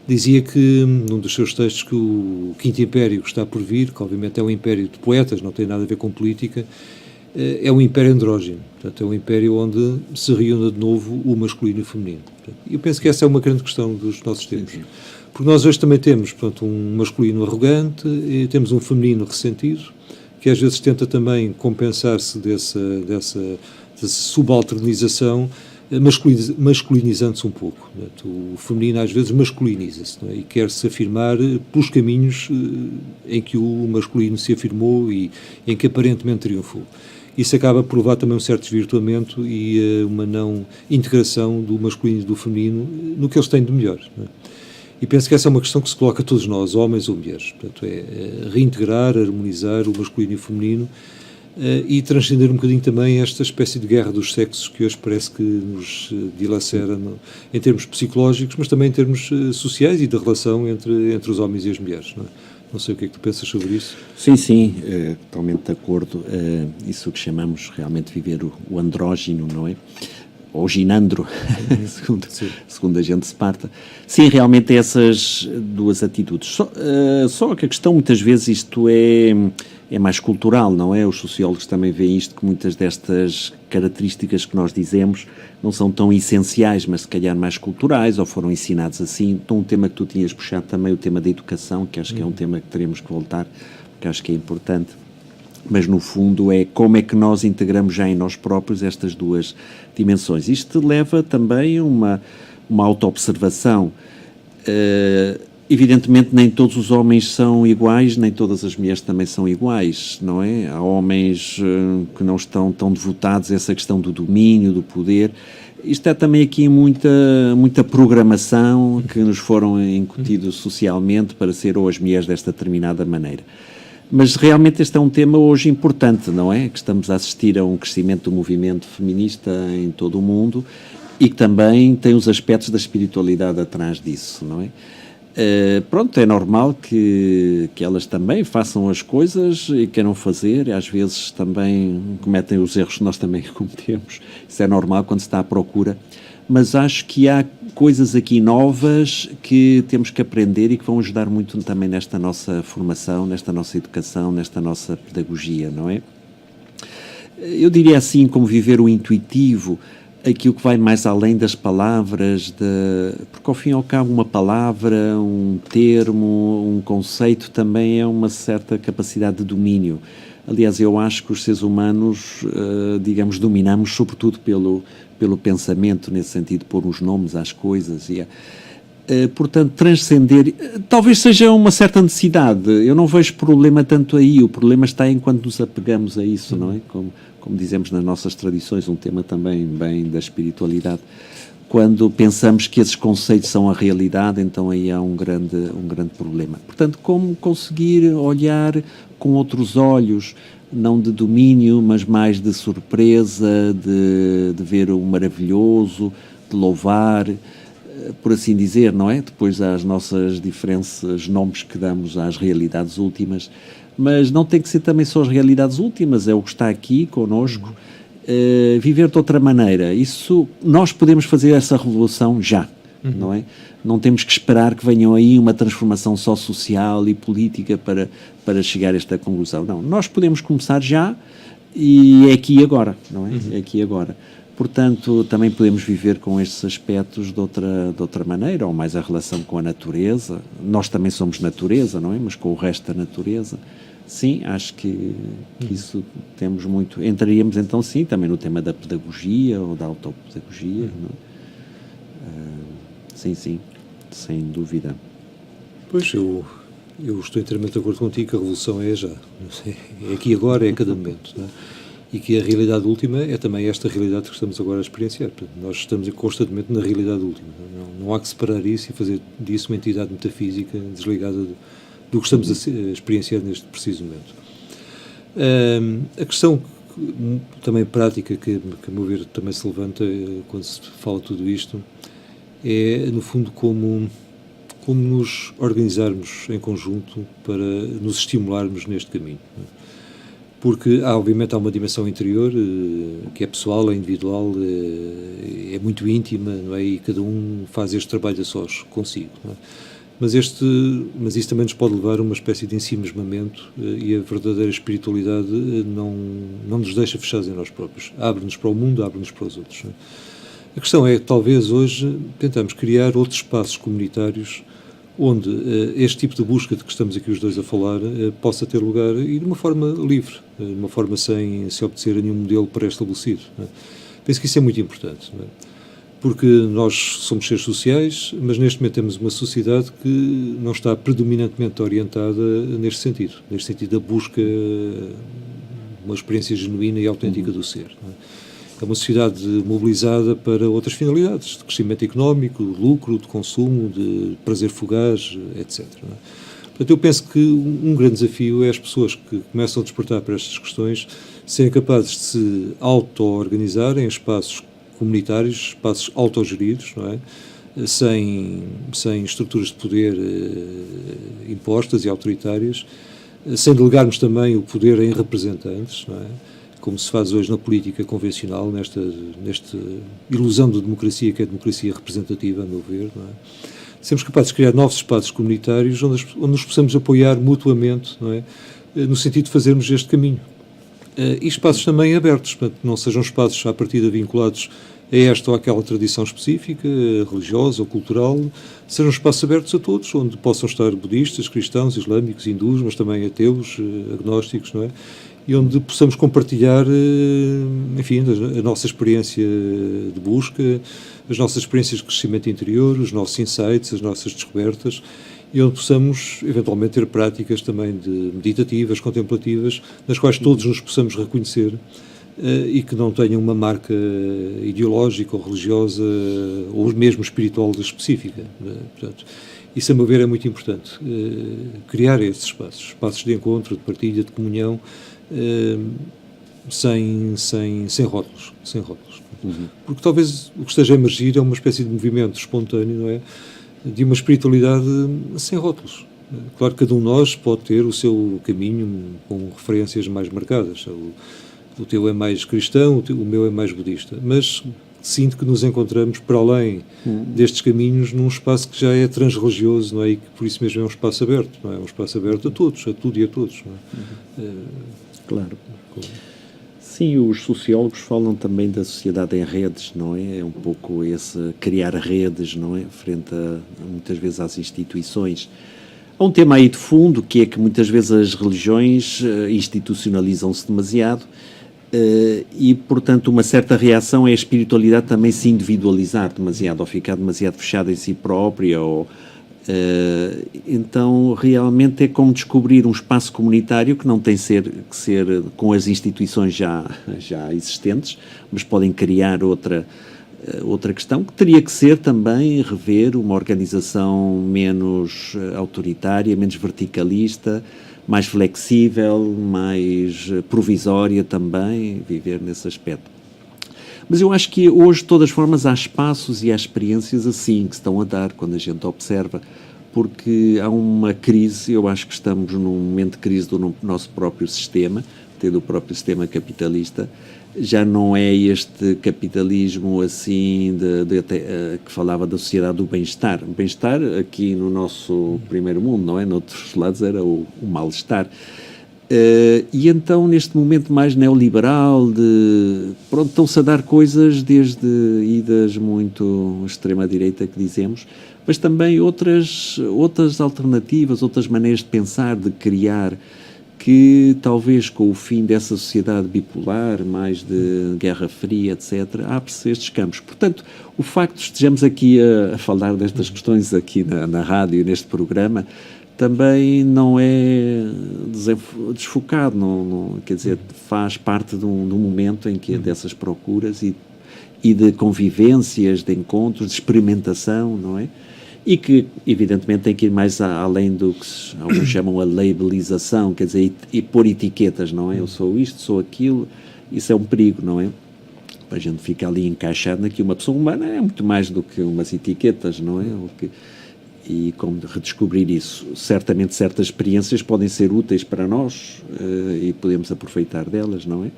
Dizia que, num dos seus textos, que o Quinto Império que está por vir, que obviamente é um império de poetas, não tem nada a ver com política, é um império andrógeno. Portanto, é um império onde se reúne de novo o masculino e o feminino. E eu penso que essa é uma grande questão dos nossos tempos. Porque nós hoje também temos, portanto, um masculino arrogante e temos um feminino ressentido, que às vezes tenta também compensar-se dessa subalternização, masculinizando-se um pouco. Portanto, o feminino às vezes masculiniza-se, não é? E quer-se afirmar pelos caminhos em que o masculino se afirmou e em que aparentemente triunfou. Isso acaba por levar também um certo desvirtuamento e uma não integração do masculino e do feminino no que eles têm de melhor, não é? E penso que essa é uma questão que se coloca a todos nós, homens ou mulheres. Portanto, é reintegrar, harmonizar o masculino e o feminino e transcender um bocadinho também esta espécie de guerra dos sexos que hoje parece que nos dilacera em termos psicológicos, mas também em termos sociais e da relação entre os homens e as mulheres, não é? Não sei o que é que tu pensas sobre isso. Sim, totalmente de acordo. Isso que chamamos realmente de viver o andrógino, não é? Ou ginandro, segundo a gente Sparta. Sim, realmente essas duas atitudes. Só que a questão, muitas vezes, isto é mais cultural, não é? Os sociólogos também veem isto, que muitas destas características que nós dizemos não são tão essenciais, mas se calhar mais culturais, ou foram ensinados assim. Então, um tema que tu tinhas puxado também, o tema da educação, que acho que é um tema que teremos que voltar, porque acho que é importante. Mas, no fundo, é como é que nós integramos já em nós próprios estas duas dimensões. Isto leva também a uma autoobservação. Evidentemente, nem todos os homens são iguais, nem todas as mulheres também são iguais, não é? Há homens que não estão tão devotados a essa questão do domínio, do poder. Isto é também aqui muita programação que nos foram incutidos socialmente para ser ou as mulheres desta determinada maneira. Mas realmente este é um tema hoje importante, não é? Que estamos a assistir a um crescimento do movimento feminista em todo o mundo e que também tem os aspectos da espiritualidade atrás disso, não é? Pronto, é normal que elas também façam as coisas e queiram fazer, às vezes também cometem os erros que nós também cometemos, isso é normal quando se está à procura, mas acho que há coisas aqui novas que temos que aprender e que vão ajudar muito também nesta nossa formação, nesta nossa educação, nesta nossa pedagogia, não é? Eu diria assim, como viver o intuitivo, aquilo que vai mais além das palavras, porque ao fim e ao cabo uma palavra, um termo, um conceito também é uma certa capacidade de domínio. Aliás, eu acho que os seres humanos, digamos, dominamos sobretudo pelo pensamento, nesse sentido, de pôr os nomes às coisas e portanto, transcender, talvez seja uma certa necessidade, eu não vejo problema tanto aí, o problema está em quando nos apegamos a isso, não é? Como dizemos nas nossas tradições, um tema também bem da espiritualidade, quando pensamos que esses conceitos são a realidade, então aí há um grande problema. Portanto, como conseguir olhar com outros olhos, não de domínio, mas mais de surpresa, de ver o maravilhoso, de louvar, por assim dizer, não é? Depois há as nossas diferenças, nomes que damos às realidades últimas, mas não tem que ser também só as realidades últimas, é o que está aqui connosco, viver de outra maneira. Isso, nós podemos fazer essa revolução já, não é? Não temos que esperar que venham aí uma transformação só social e política para chegar a esta conclusão. Não, nós podemos começar já e é aqui e agora, não é? É aqui e agora. Portanto, também podemos viver com estes aspectos de outra maneira, ou mais a relação com a natureza. Nós também somos natureza, não é? Mas com o resto da natureza. Sim, acho que isso temos muito. Entraríamos então, sim, também no tema da pedagogia ou da autopedagogia. Não é? Sim, sem dúvida. Pois, eu eu estou inteiramente de acordo contigo que a revolução é já. É aqui agora, é a cada momento. Não é? E que a realidade última é também esta realidade que estamos agora a experienciar. Portanto, nós estamos constantemente na realidade última. Não há que separar isso e fazer disso uma entidade metafísica desligada do que estamos a experienciar neste preciso momento. A questão também prática que a meu ver também se levanta quando se fala tudo isto é, no fundo, como nos organizarmos em conjunto para nos estimularmos neste caminho. Porque, obviamente, há uma dimensão interior que é pessoal, é individual, é muito íntima, não é? E cada um faz este trabalho a sós, consigo. Não é? Mas isso também nos pode levar a uma espécie de ensimismamento e a verdadeira espiritualidade não nos deixa fechados em nós próprios. Abre-nos para o mundo, abre-nos para os outros. Não é? A questão é, talvez hoje, tentamos criar outros espaços comunitários onde este tipo de busca de que estamos aqui os dois a falar possa ter lugar e de uma forma livre, de uma forma sem se obedecer a nenhum modelo pré-estabelecido. Não é? Penso que isso é muito importante, não é? Porque nós somos seres sociais, mas neste momento temos uma sociedade que não está predominantemente orientada neste sentido da busca de uma experiência genuína e autêntica do ser. Não é? É uma sociedade mobilizada para outras finalidades, de crescimento económico, de lucro, de consumo, de prazer fugaz, etc. Não é? Portanto, eu penso que um grande desafio é as pessoas que começam a despertar para estas questões serem capazes de se auto-organizarem em espaços comunitários, espaços autogeridos, não é? Sem estruturas de poder impostas e autoritárias, sem delegarmos também o poder em representantes, não é? Como se faz hoje na política convencional, nesta ilusão de democracia que é a democracia representativa, a meu ver, não é? Sermos capazes de criar novos espaços comunitários onde nos possamos apoiar mutuamente, não é? No sentido de fazermos este caminho. E espaços também abertos, portanto, não sejam espaços à partida vinculados a esta ou aquela tradição específica, religiosa ou cultural, sejam espaços abertos a todos, onde possam estar budistas, cristãos, islâmicos, hindus, mas também ateus, agnósticos, não é? E onde possamos compartilhar, enfim, a nossa experiência de busca, as nossas experiências de crescimento interior, os nossos insights, as nossas descobertas, e onde possamos, eventualmente, ter práticas também meditativas, contemplativas, nas quais todos nos possamos reconhecer e que não tenham uma marca ideológica ou religiosa ou mesmo espiritual específica. Portanto, isso, a meu ver, é muito importante. Criar esses espaços de encontro, de partilha, de comunhão, sem rótulos. Uhum. Porque talvez o que esteja a emergir é uma espécie de movimento espontâneo, não é? De uma espiritualidade sem rótulos. Claro que cada um de nós pode ter o seu caminho com referências mais marcadas. O teu é mais cristão, o meu é mais budista. Mas sinto que nos encontramos, para além destes caminhos, num espaço que já é transreligioso, não é? E que por isso mesmo é um espaço aberto, não é? Um espaço aberto a todos, a tudo e a todos. Não é? Claro. Sim, os sociólogos falam também da sociedade em redes, não é? É um pouco esse criar redes, não é? Frente muitas vezes às instituições. Há um tema aí de fundo, que é que muitas vezes as religiões institucionalizam-se demasiado e, portanto, uma certa reação é a espiritualidade também se individualizar demasiado, ou ficar demasiado fechada em si própria, ou... então realmente é como descobrir um espaço comunitário que não tem que ser com as instituições já existentes, mas podem criar outra questão, que teria que ser também rever uma organização menos autoritária, menos verticalista, mais flexível, mais provisória também, viver nesse aspecto. Mas eu acho que hoje, de todas as formas, há espaços e há experiências assim que se estão a dar quando a gente observa, porque há uma crise, eu acho que estamos num momento de crise do nosso próprio sistema, até do próprio sistema capitalista. Já não é este capitalismo assim que falava da sociedade do bem-estar. O bem-estar aqui no nosso primeiro mundo, não é? Noutros lados era o mal-estar. E então, neste momento mais neoliberal, estão-se a dar coisas desde idas muito extrema-direita, que dizemos, mas também outras alternativas, outras maneiras de pensar, de criar, que talvez com o fim dessa sociedade bipolar, mais de Guerra Fria, etc., abre-se estes campos. Portanto, o facto de estejamos aqui a falar destas questões aqui na rádio, neste programa, também não é desfocado, quer dizer, faz parte de um momento em que dessas procuras e de convivências, de encontros, de experimentação, não é? E que, evidentemente, tem que ir mais além do que alguns chamam a labelização, quer dizer, e pôr etiquetas, não é? Eu sou isto, sou aquilo, isso é um perigo, não é? A gente fica ali encaixado naquilo. Uma pessoa humana é muito mais do que umas etiquetas, não é? E como redescobrir isso? Certamente certas experiências podem ser úteis para nós e podemos aproveitar delas, não é?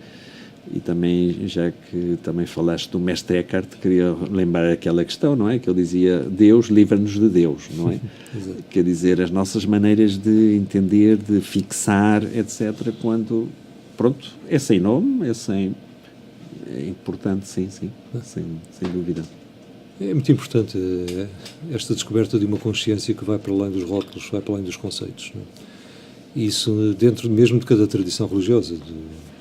E também, já que também falaste do mestre Eckhart, queria lembrar aquela questão, não é? Que ele dizia, Deus livra-nos de Deus, não é? Quer dizer, as nossas maneiras de entender, de fixar, etc., quando, pronto, é sem nome, é importante, sim, sem dúvida. É muito importante esta descoberta de uma consciência que vai para além dos rótulos, vai para além dos conceitos, não é? Isso dentro mesmo de cada tradição religiosa.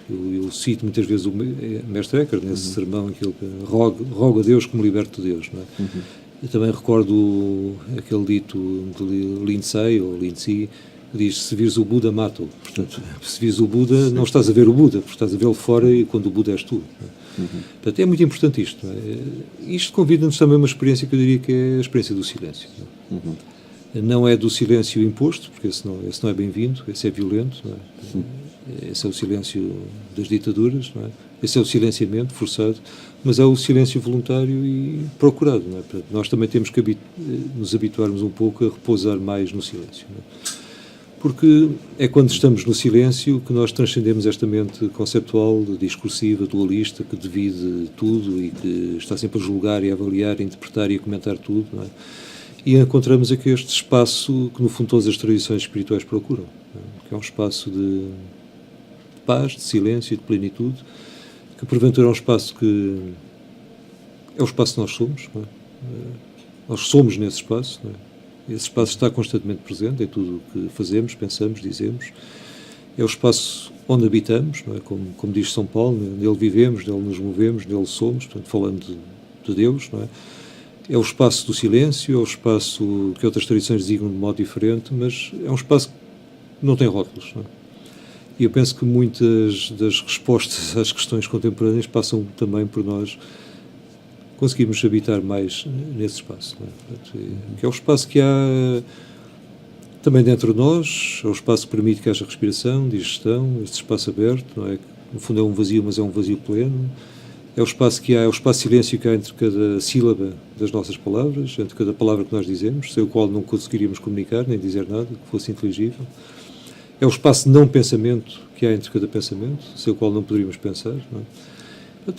Eu cito muitas vezes o mestre Eckhart nesse sermão em que ele roga a Deus como liberto de Deus, não é? Eu também recordo aquele dito de Lindsay, que diz, se vires o Buda, mata-o. Portanto, se vires o Buda, não estás a ver o Buda, porque estás a vê-lo fora e quando o Buda és tu. Portanto, é muito importante isto. Não é? Isto convida-nos também a uma experiência que eu diria que é a experiência do silêncio. Não é do silêncio imposto, porque esse não é bem-vindo, esse é violento, não é? Esse é o silêncio das ditaduras, não é? Esse é o silenciamento forçado, mas é o silêncio voluntário e procurado, não é? Portanto, nós também temos que nos habituarmos um pouco a repousar mais no silêncio, não é? Porque é quando estamos no silêncio que nós transcendemos esta mente conceptual, discursiva, dualista, que divide tudo e que está sempre a julgar e a avaliar, a interpretar e a comentar tudo, não é? E encontramos aqui este espaço que, no fundo, todas as tradições espirituais procuram, não é? Que é um espaço de paz, de silêncio e de plenitude, que porventura é um espaço que é o espaço que nós somos, não é? Nós somos nesse espaço, não é? Esse espaço está constantemente presente em tudo o que fazemos, pensamos, dizemos. É o espaço onde habitamos, não é? Como diz São Paulo, nele vivemos, nele nos movemos, nele somos, portanto, falando de Deus, não é? É o espaço do silêncio, é o espaço que outras tradições designam de modo diferente, mas é um espaço que não tem rótulos, não é? E eu penso que muitas das respostas às questões contemporâneas passam também por nós conseguirmos habitar mais nesse espaço, não é? Portanto, que é o espaço que há também dentro de nós, é o espaço que permite que haja respiração, digestão, este espaço aberto, não é? Que, no fundo é um vazio, mas é um vazio pleno. É o espaço que há, é o espaço de silêncio que há entre cada sílaba das nossas palavras, entre cada palavra que nós dizemos, sem o qual não conseguiríamos comunicar, nem dizer nada que fosse inteligível. É o espaço de não pensamento que há entre cada pensamento, sem o qual não poderíamos pensar, não é?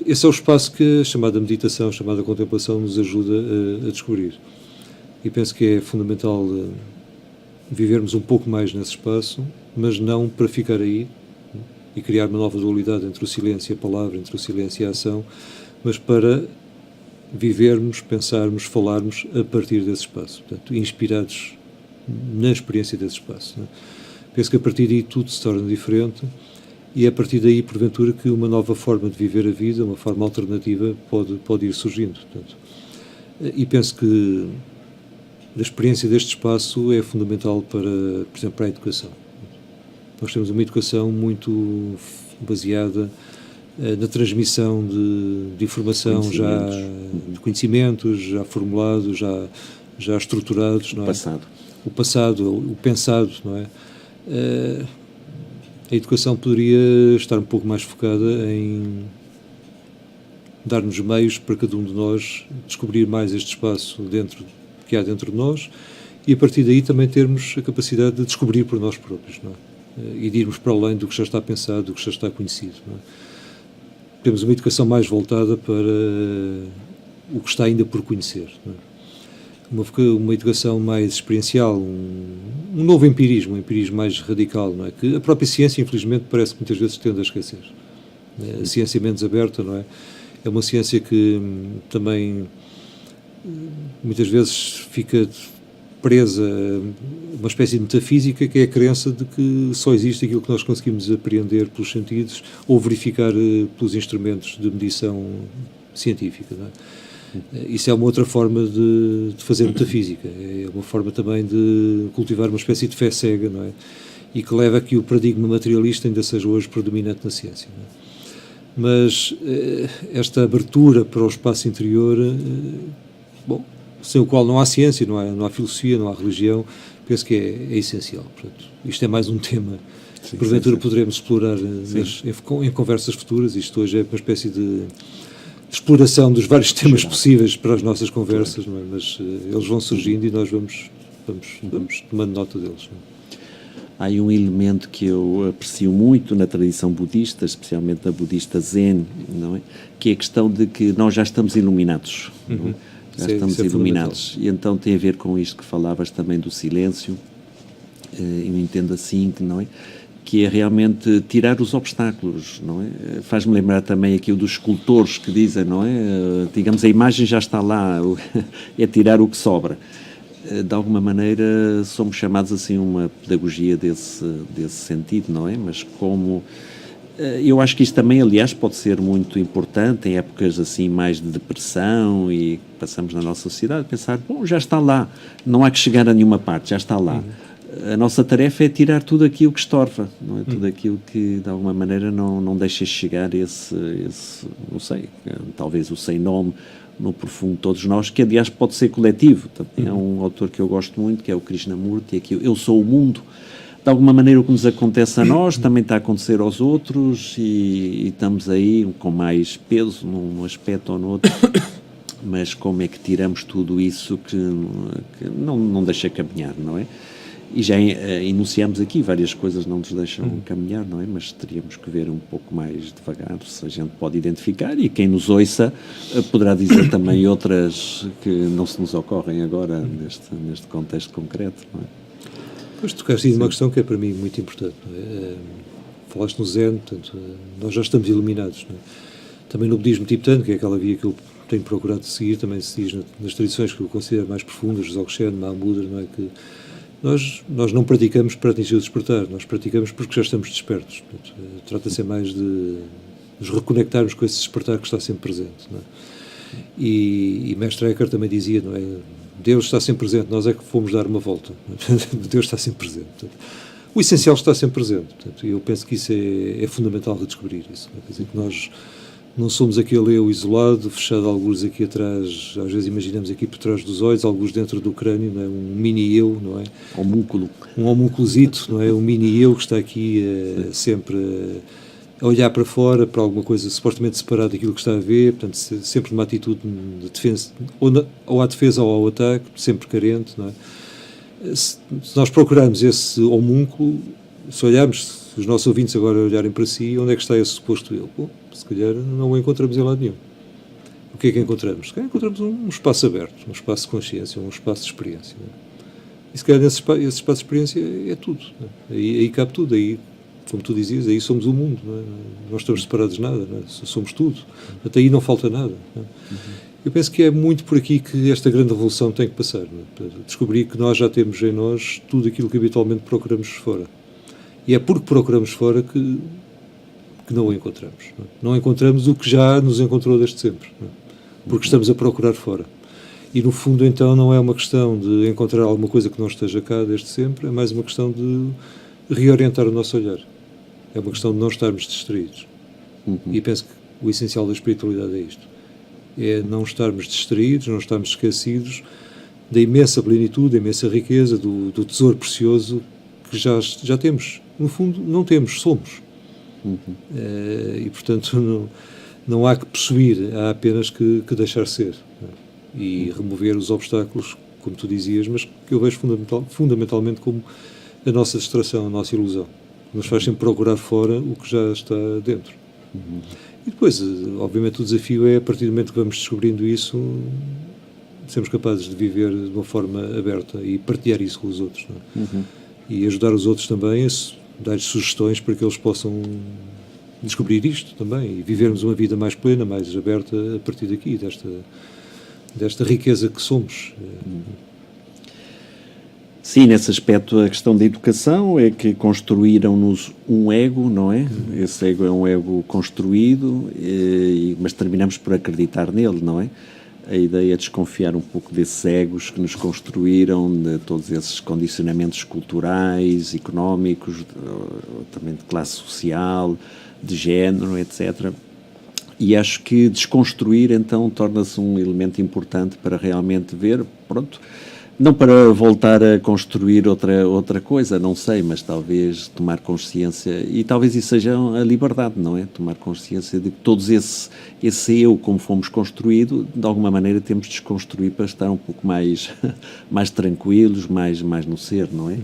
Esse é o espaço que a chamada meditação, a chamada contemplação nos ajuda a descobrir. E penso que é fundamental vivermos um pouco mais nesse espaço, mas não para ficar aí e criar uma nova dualidade entre o silêncio e a palavra, entre o silêncio e a ação, mas para vivermos, pensarmos, falarmos a partir desse espaço, portanto, inspirados na experiência desse espaço, não é? Penso que a partir daí tudo se torna diferente e é a partir daí, porventura, que uma nova forma de viver a vida, uma forma alternativa, pode ir surgindo. Portanto, e penso que a experiência deste espaço é fundamental para, por exemplo, para a educação. Nós temos uma educação muito baseada na transmissão de informação, de conhecimentos já formulados, já estruturados. Não é? O passado, o pensado, não é? A educação poderia estar um pouco mais focada em dar-nos meios para cada um de nós descobrir mais este espaço que há dentro de nós e a partir daí também termos a capacidade de descobrir por nós próprios, não é? E de irmos para além do que já está pensado, do que já está conhecido, não é? Temos uma educação mais voltada para o que está ainda por conhecer, não é? Uma educação mais experiencial, um novo empirismo, um empirismo mais radical, não é? Que a própria ciência, infelizmente, parece que muitas vezes tende a esquecer. A ciência menos aberta, não é? É uma ciência que também muitas vezes fica presa a uma espécie de metafísica, que é a crença de que só existe aquilo que nós conseguimos apreender pelos sentidos ou verificar pelos instrumentos de medição científica, não é? Isso é uma outra forma de fazer metafísica, é uma forma também de cultivar uma espécie de fé cega, não é? E que leva a que o paradigma materialista ainda seja hoje predominante na ciência, não é? Mas esta abertura para o espaço interior, bom, sem o qual não há ciência, não há filosofia, não há religião, penso que é essencial. Portanto, isto é mais um tema que porventura poderemos explorar em conversas futuras. Isto hoje é uma espécie de exploração dos vários temas possíveis para as nossas conversas, não é? Mas eles vão surgindo e nós vamos tomando nota deles, não é? Há um elemento que eu aprecio muito na tradição budista, especialmente na budista Zen, não é? Que é a questão de que nós já estamos iluminados, não é? Já estamos iluminados. E então tem a ver com isto que falavas também do silêncio, eu entendo assim, não é? Que é realmente tirar os obstáculos, não é? Faz-me lembrar também aquilo dos escultores que dizem, não é? Digamos, a imagem já está lá, é tirar o que sobra. De alguma maneira somos chamados assim a uma pedagogia desse sentido, não é? Mas como eu acho que isto também, aliás, pode ser muito importante em épocas assim mais de depressão e passamos na nossa sociedade, pensar, bom, já está lá, não há que chegar a nenhuma parte, já está lá. A nossa tarefa é tirar tudo aquilo que estorva, não é? Tudo aquilo que de alguma maneira não deixa chegar esse, não sei, talvez o sem nome no profundo de todos nós, que aliás pode ser coletivo. Também há um autor que eu gosto muito, que é o Krishnamurti, que eu sou o mundo. De alguma maneira o que nos acontece a nós também está a acontecer aos outros e estamos aí com mais peso num aspecto ou no outro. Mas como é que tiramos tudo isso que não deixa caminhar, não é? E já enunciamos aqui, várias coisas não nos deixam caminhar, não é? Mas teríamos que ver um pouco mais devagar se a gente pode identificar, e quem nos ouça poderá dizer também outras que não se nos ocorrem agora neste contexto concreto, não é? Pois tocaste aí uma questão que é para mim muito importante, não é? Falaste no Zen, portanto, nós já estamos iluminados, não é? Também no budismo tibetano, que é aquela via que eu tenho procurado seguir, também se diz nas tradições que eu considero mais profundas, Dzogchen, Mahamudra, não é? Que nós não praticamos para atingir o despertar, nós praticamos porque já estamos despertos. Trata-se mais de nos reconectarmos com esse despertar que está sempre presente, não é? E Mestre Eckhart também dizia, não é? Deus está sempre presente, nós é que fomos dar uma volta. Deus está sempre presente. Portanto, o essencial está sempre presente. Portanto, eu penso que isso é fundamental redescobrir isso. Quer dizer, que nós não somos aquele eu isolado, fechado, alguns aqui atrás, às vezes imaginamos aqui por trás dos olhos, alguns dentro do crânio, não é? Um mini-eu, não é? Homúnculo. Um homúnculozito, não é? Um mini-eu que está aqui sempre a olhar para fora, para alguma coisa supostamente separada daquilo que está a ver, portanto, sempre numa atitude de defesa, ou à defesa ou ao ataque, sempre carente, não é? Se nós procurarmos esse homúnculo, se olharmos, se os nossos ouvintes agora olharem para si, onde é que está esse suposto eu? Bom, se calhar não o encontramos em lado nenhum. O que é que encontramos? Se calhar encontramos um espaço aberto, um espaço de consciência, um espaço de experiência. Não é? E se calhar esse espaço de experiência é tudo. Não é? Aí cabe tudo, aí, como tu dizias, aí somos o mundo. Não é? Não estamos separados de nada, não é? Somos tudo. Até aí não falta nada. Não é? Eu penso que é muito por aqui que esta grande revolução tem que passar. Não é? Para descobrir que nós já temos em nós tudo aquilo que habitualmente procuramos fora. E é porque procuramos fora que não o encontramos. Não encontramos o que já nos encontrou desde sempre. Porque estamos a procurar fora. E, no fundo, então, não é uma questão de encontrar alguma coisa que não esteja cá desde sempre, é mais uma questão de reorientar o nosso olhar. É uma questão de não estarmos distraídos. E penso que o essencial da espiritualidade é isto. É não estarmos distraídos, não estarmos esquecidos da imensa plenitude, da imensa riqueza, do tesouro precioso que já temos. No fundo, não temos, somos. E, portanto, não há que possuir, há apenas que deixar ser. E remover os obstáculos, como tu dizias, mas que eu vejo fundamentalmente como a nossa distração, a nossa ilusão. Nos faz sempre procurar fora o que já está dentro. E depois, obviamente, o desafio é, a partir do momento que vamos descobrindo isso, sermos capazes de viver de uma forma aberta e partilhar isso com os outros. Não é? E ajudar os outros também a dar-lhes sugestões para que eles possam descobrir isto também e vivermos uma vida mais plena, mais aberta a partir daqui, desta riqueza que somos. Sim, nesse aspecto a questão da educação é que construíram-nos um ego, não é? Esse ego é um ego construído, mas terminamos por acreditar nele, não é? a ideia de desconfiar um pouco desses egos que nos construíram, de todos esses condicionamentos culturais, económicos, também de classe social, de género, etc. E acho que desconstruir, então, torna-se um elemento importante para realmente ver, pronto, não para voltar a construir outra coisa, não sei, mas talvez tomar consciência, e talvez isso seja a liberdade, não é? Tomar consciência de que todos esse eu, como fomos construído, de alguma maneira temos de desconstruir para estar um pouco mais, mais tranquilos, mais no ser, não é?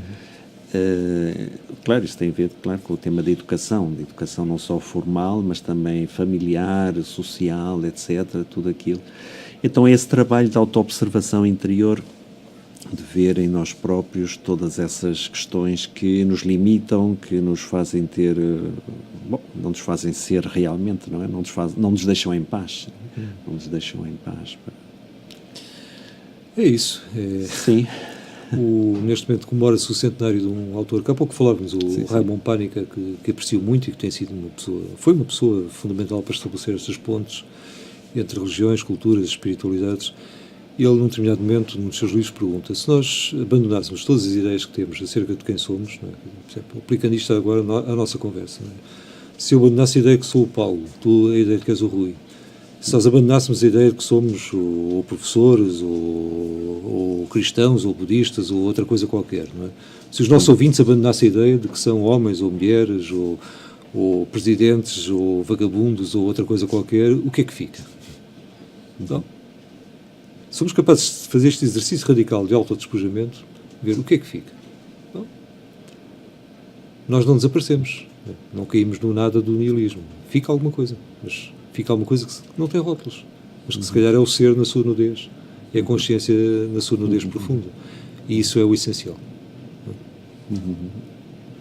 Claro, isso tem a ver, claro, com o tema da educação não só formal, mas também familiar, social, etc., tudo aquilo. Então é esse trabalho de autoobservação interior, de ver em nós próprios todas essas questões que nos limitam, que nos fazem ter, não nos fazem ser realmente, não é? Não nos deixam em paz. Não nos deixam em paz. É isso. Sim. Neste momento comemora-se o centenário de um autor que há pouco falávamos, Sim. Raymond Pânica, que aprecio muito e que tem sido foi uma pessoa fundamental para estabelecer estas pontes entre religiões, culturas, espiritualidades. Ele, num determinado momento, num dos seus livros, pergunta: se nós abandonássemos todas as ideias que temos acerca de quem somos, não é? Por exemplo, aplicando isto agora à nossa conversa, não é? Se eu abandonasse a ideia que sou o Paulo, tu a ideia de que és o Rui, se nós abandonássemos a ideia de que somos ou professores, ou cristãos, ou budistas, ou outra coisa qualquer, não é? Se os nossos ouvintes abandonassem a ideia de que são homens ou mulheres, ou presidentes, ou vagabundos, ou outra coisa qualquer, o que é que fica? Então, somos capazes de fazer este exercício radical de autodespojamento, ver o que é que fica. Bom, nós não desaparecemos, não caímos no nada do nihilismo. Fica alguma coisa, mas fica alguma coisa que não tem rótulos, mas que se calhar é o ser na sua nudez, é a consciência na sua nudez profunda. E isso é o essencial.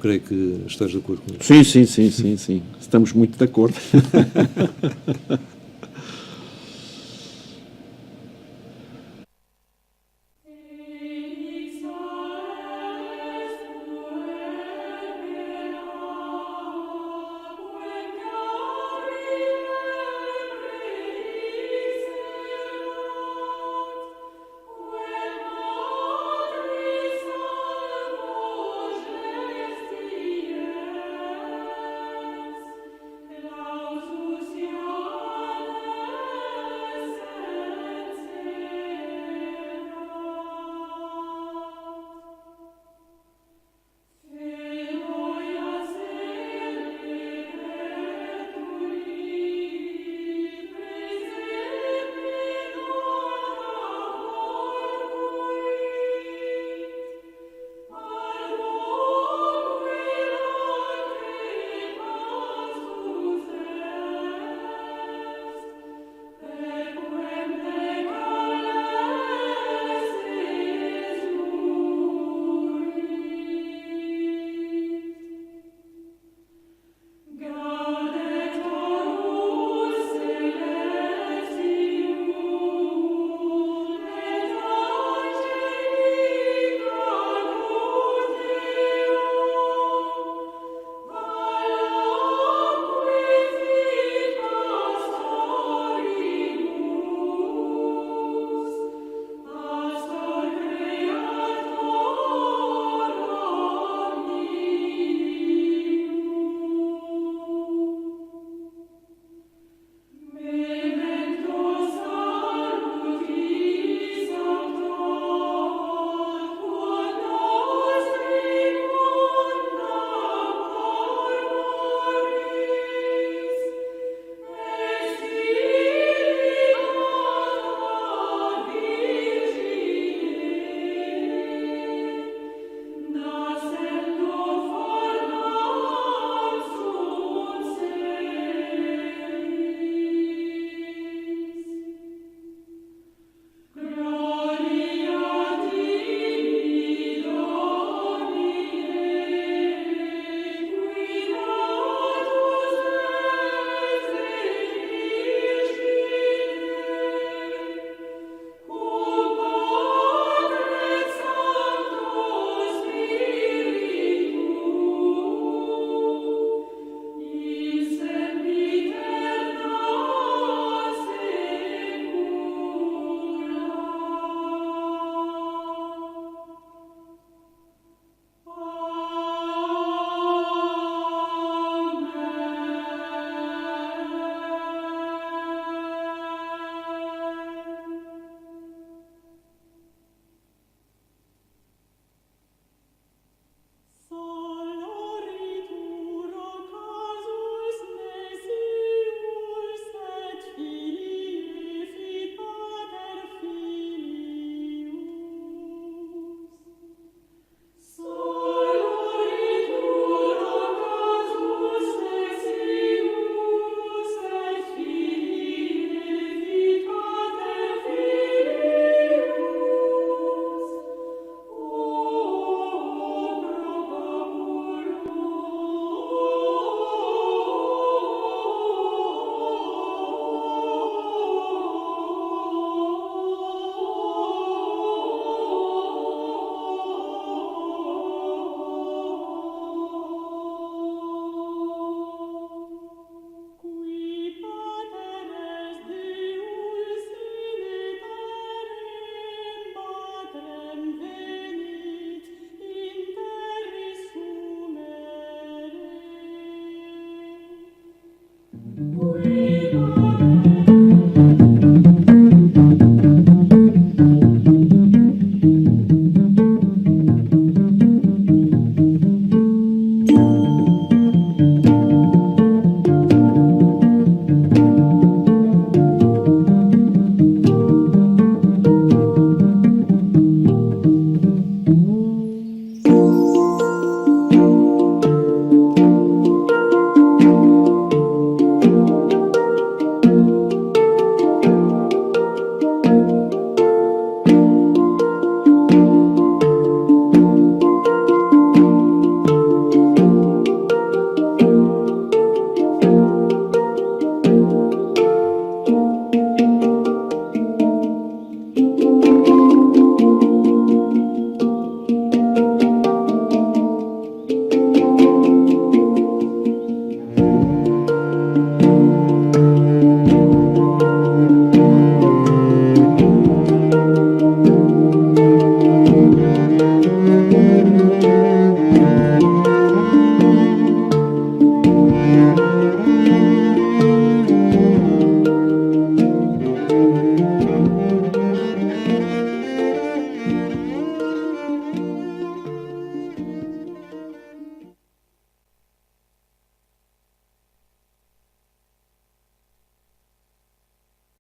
Creio que estás de acordo com isso. Sim. Estamos muito de acordo.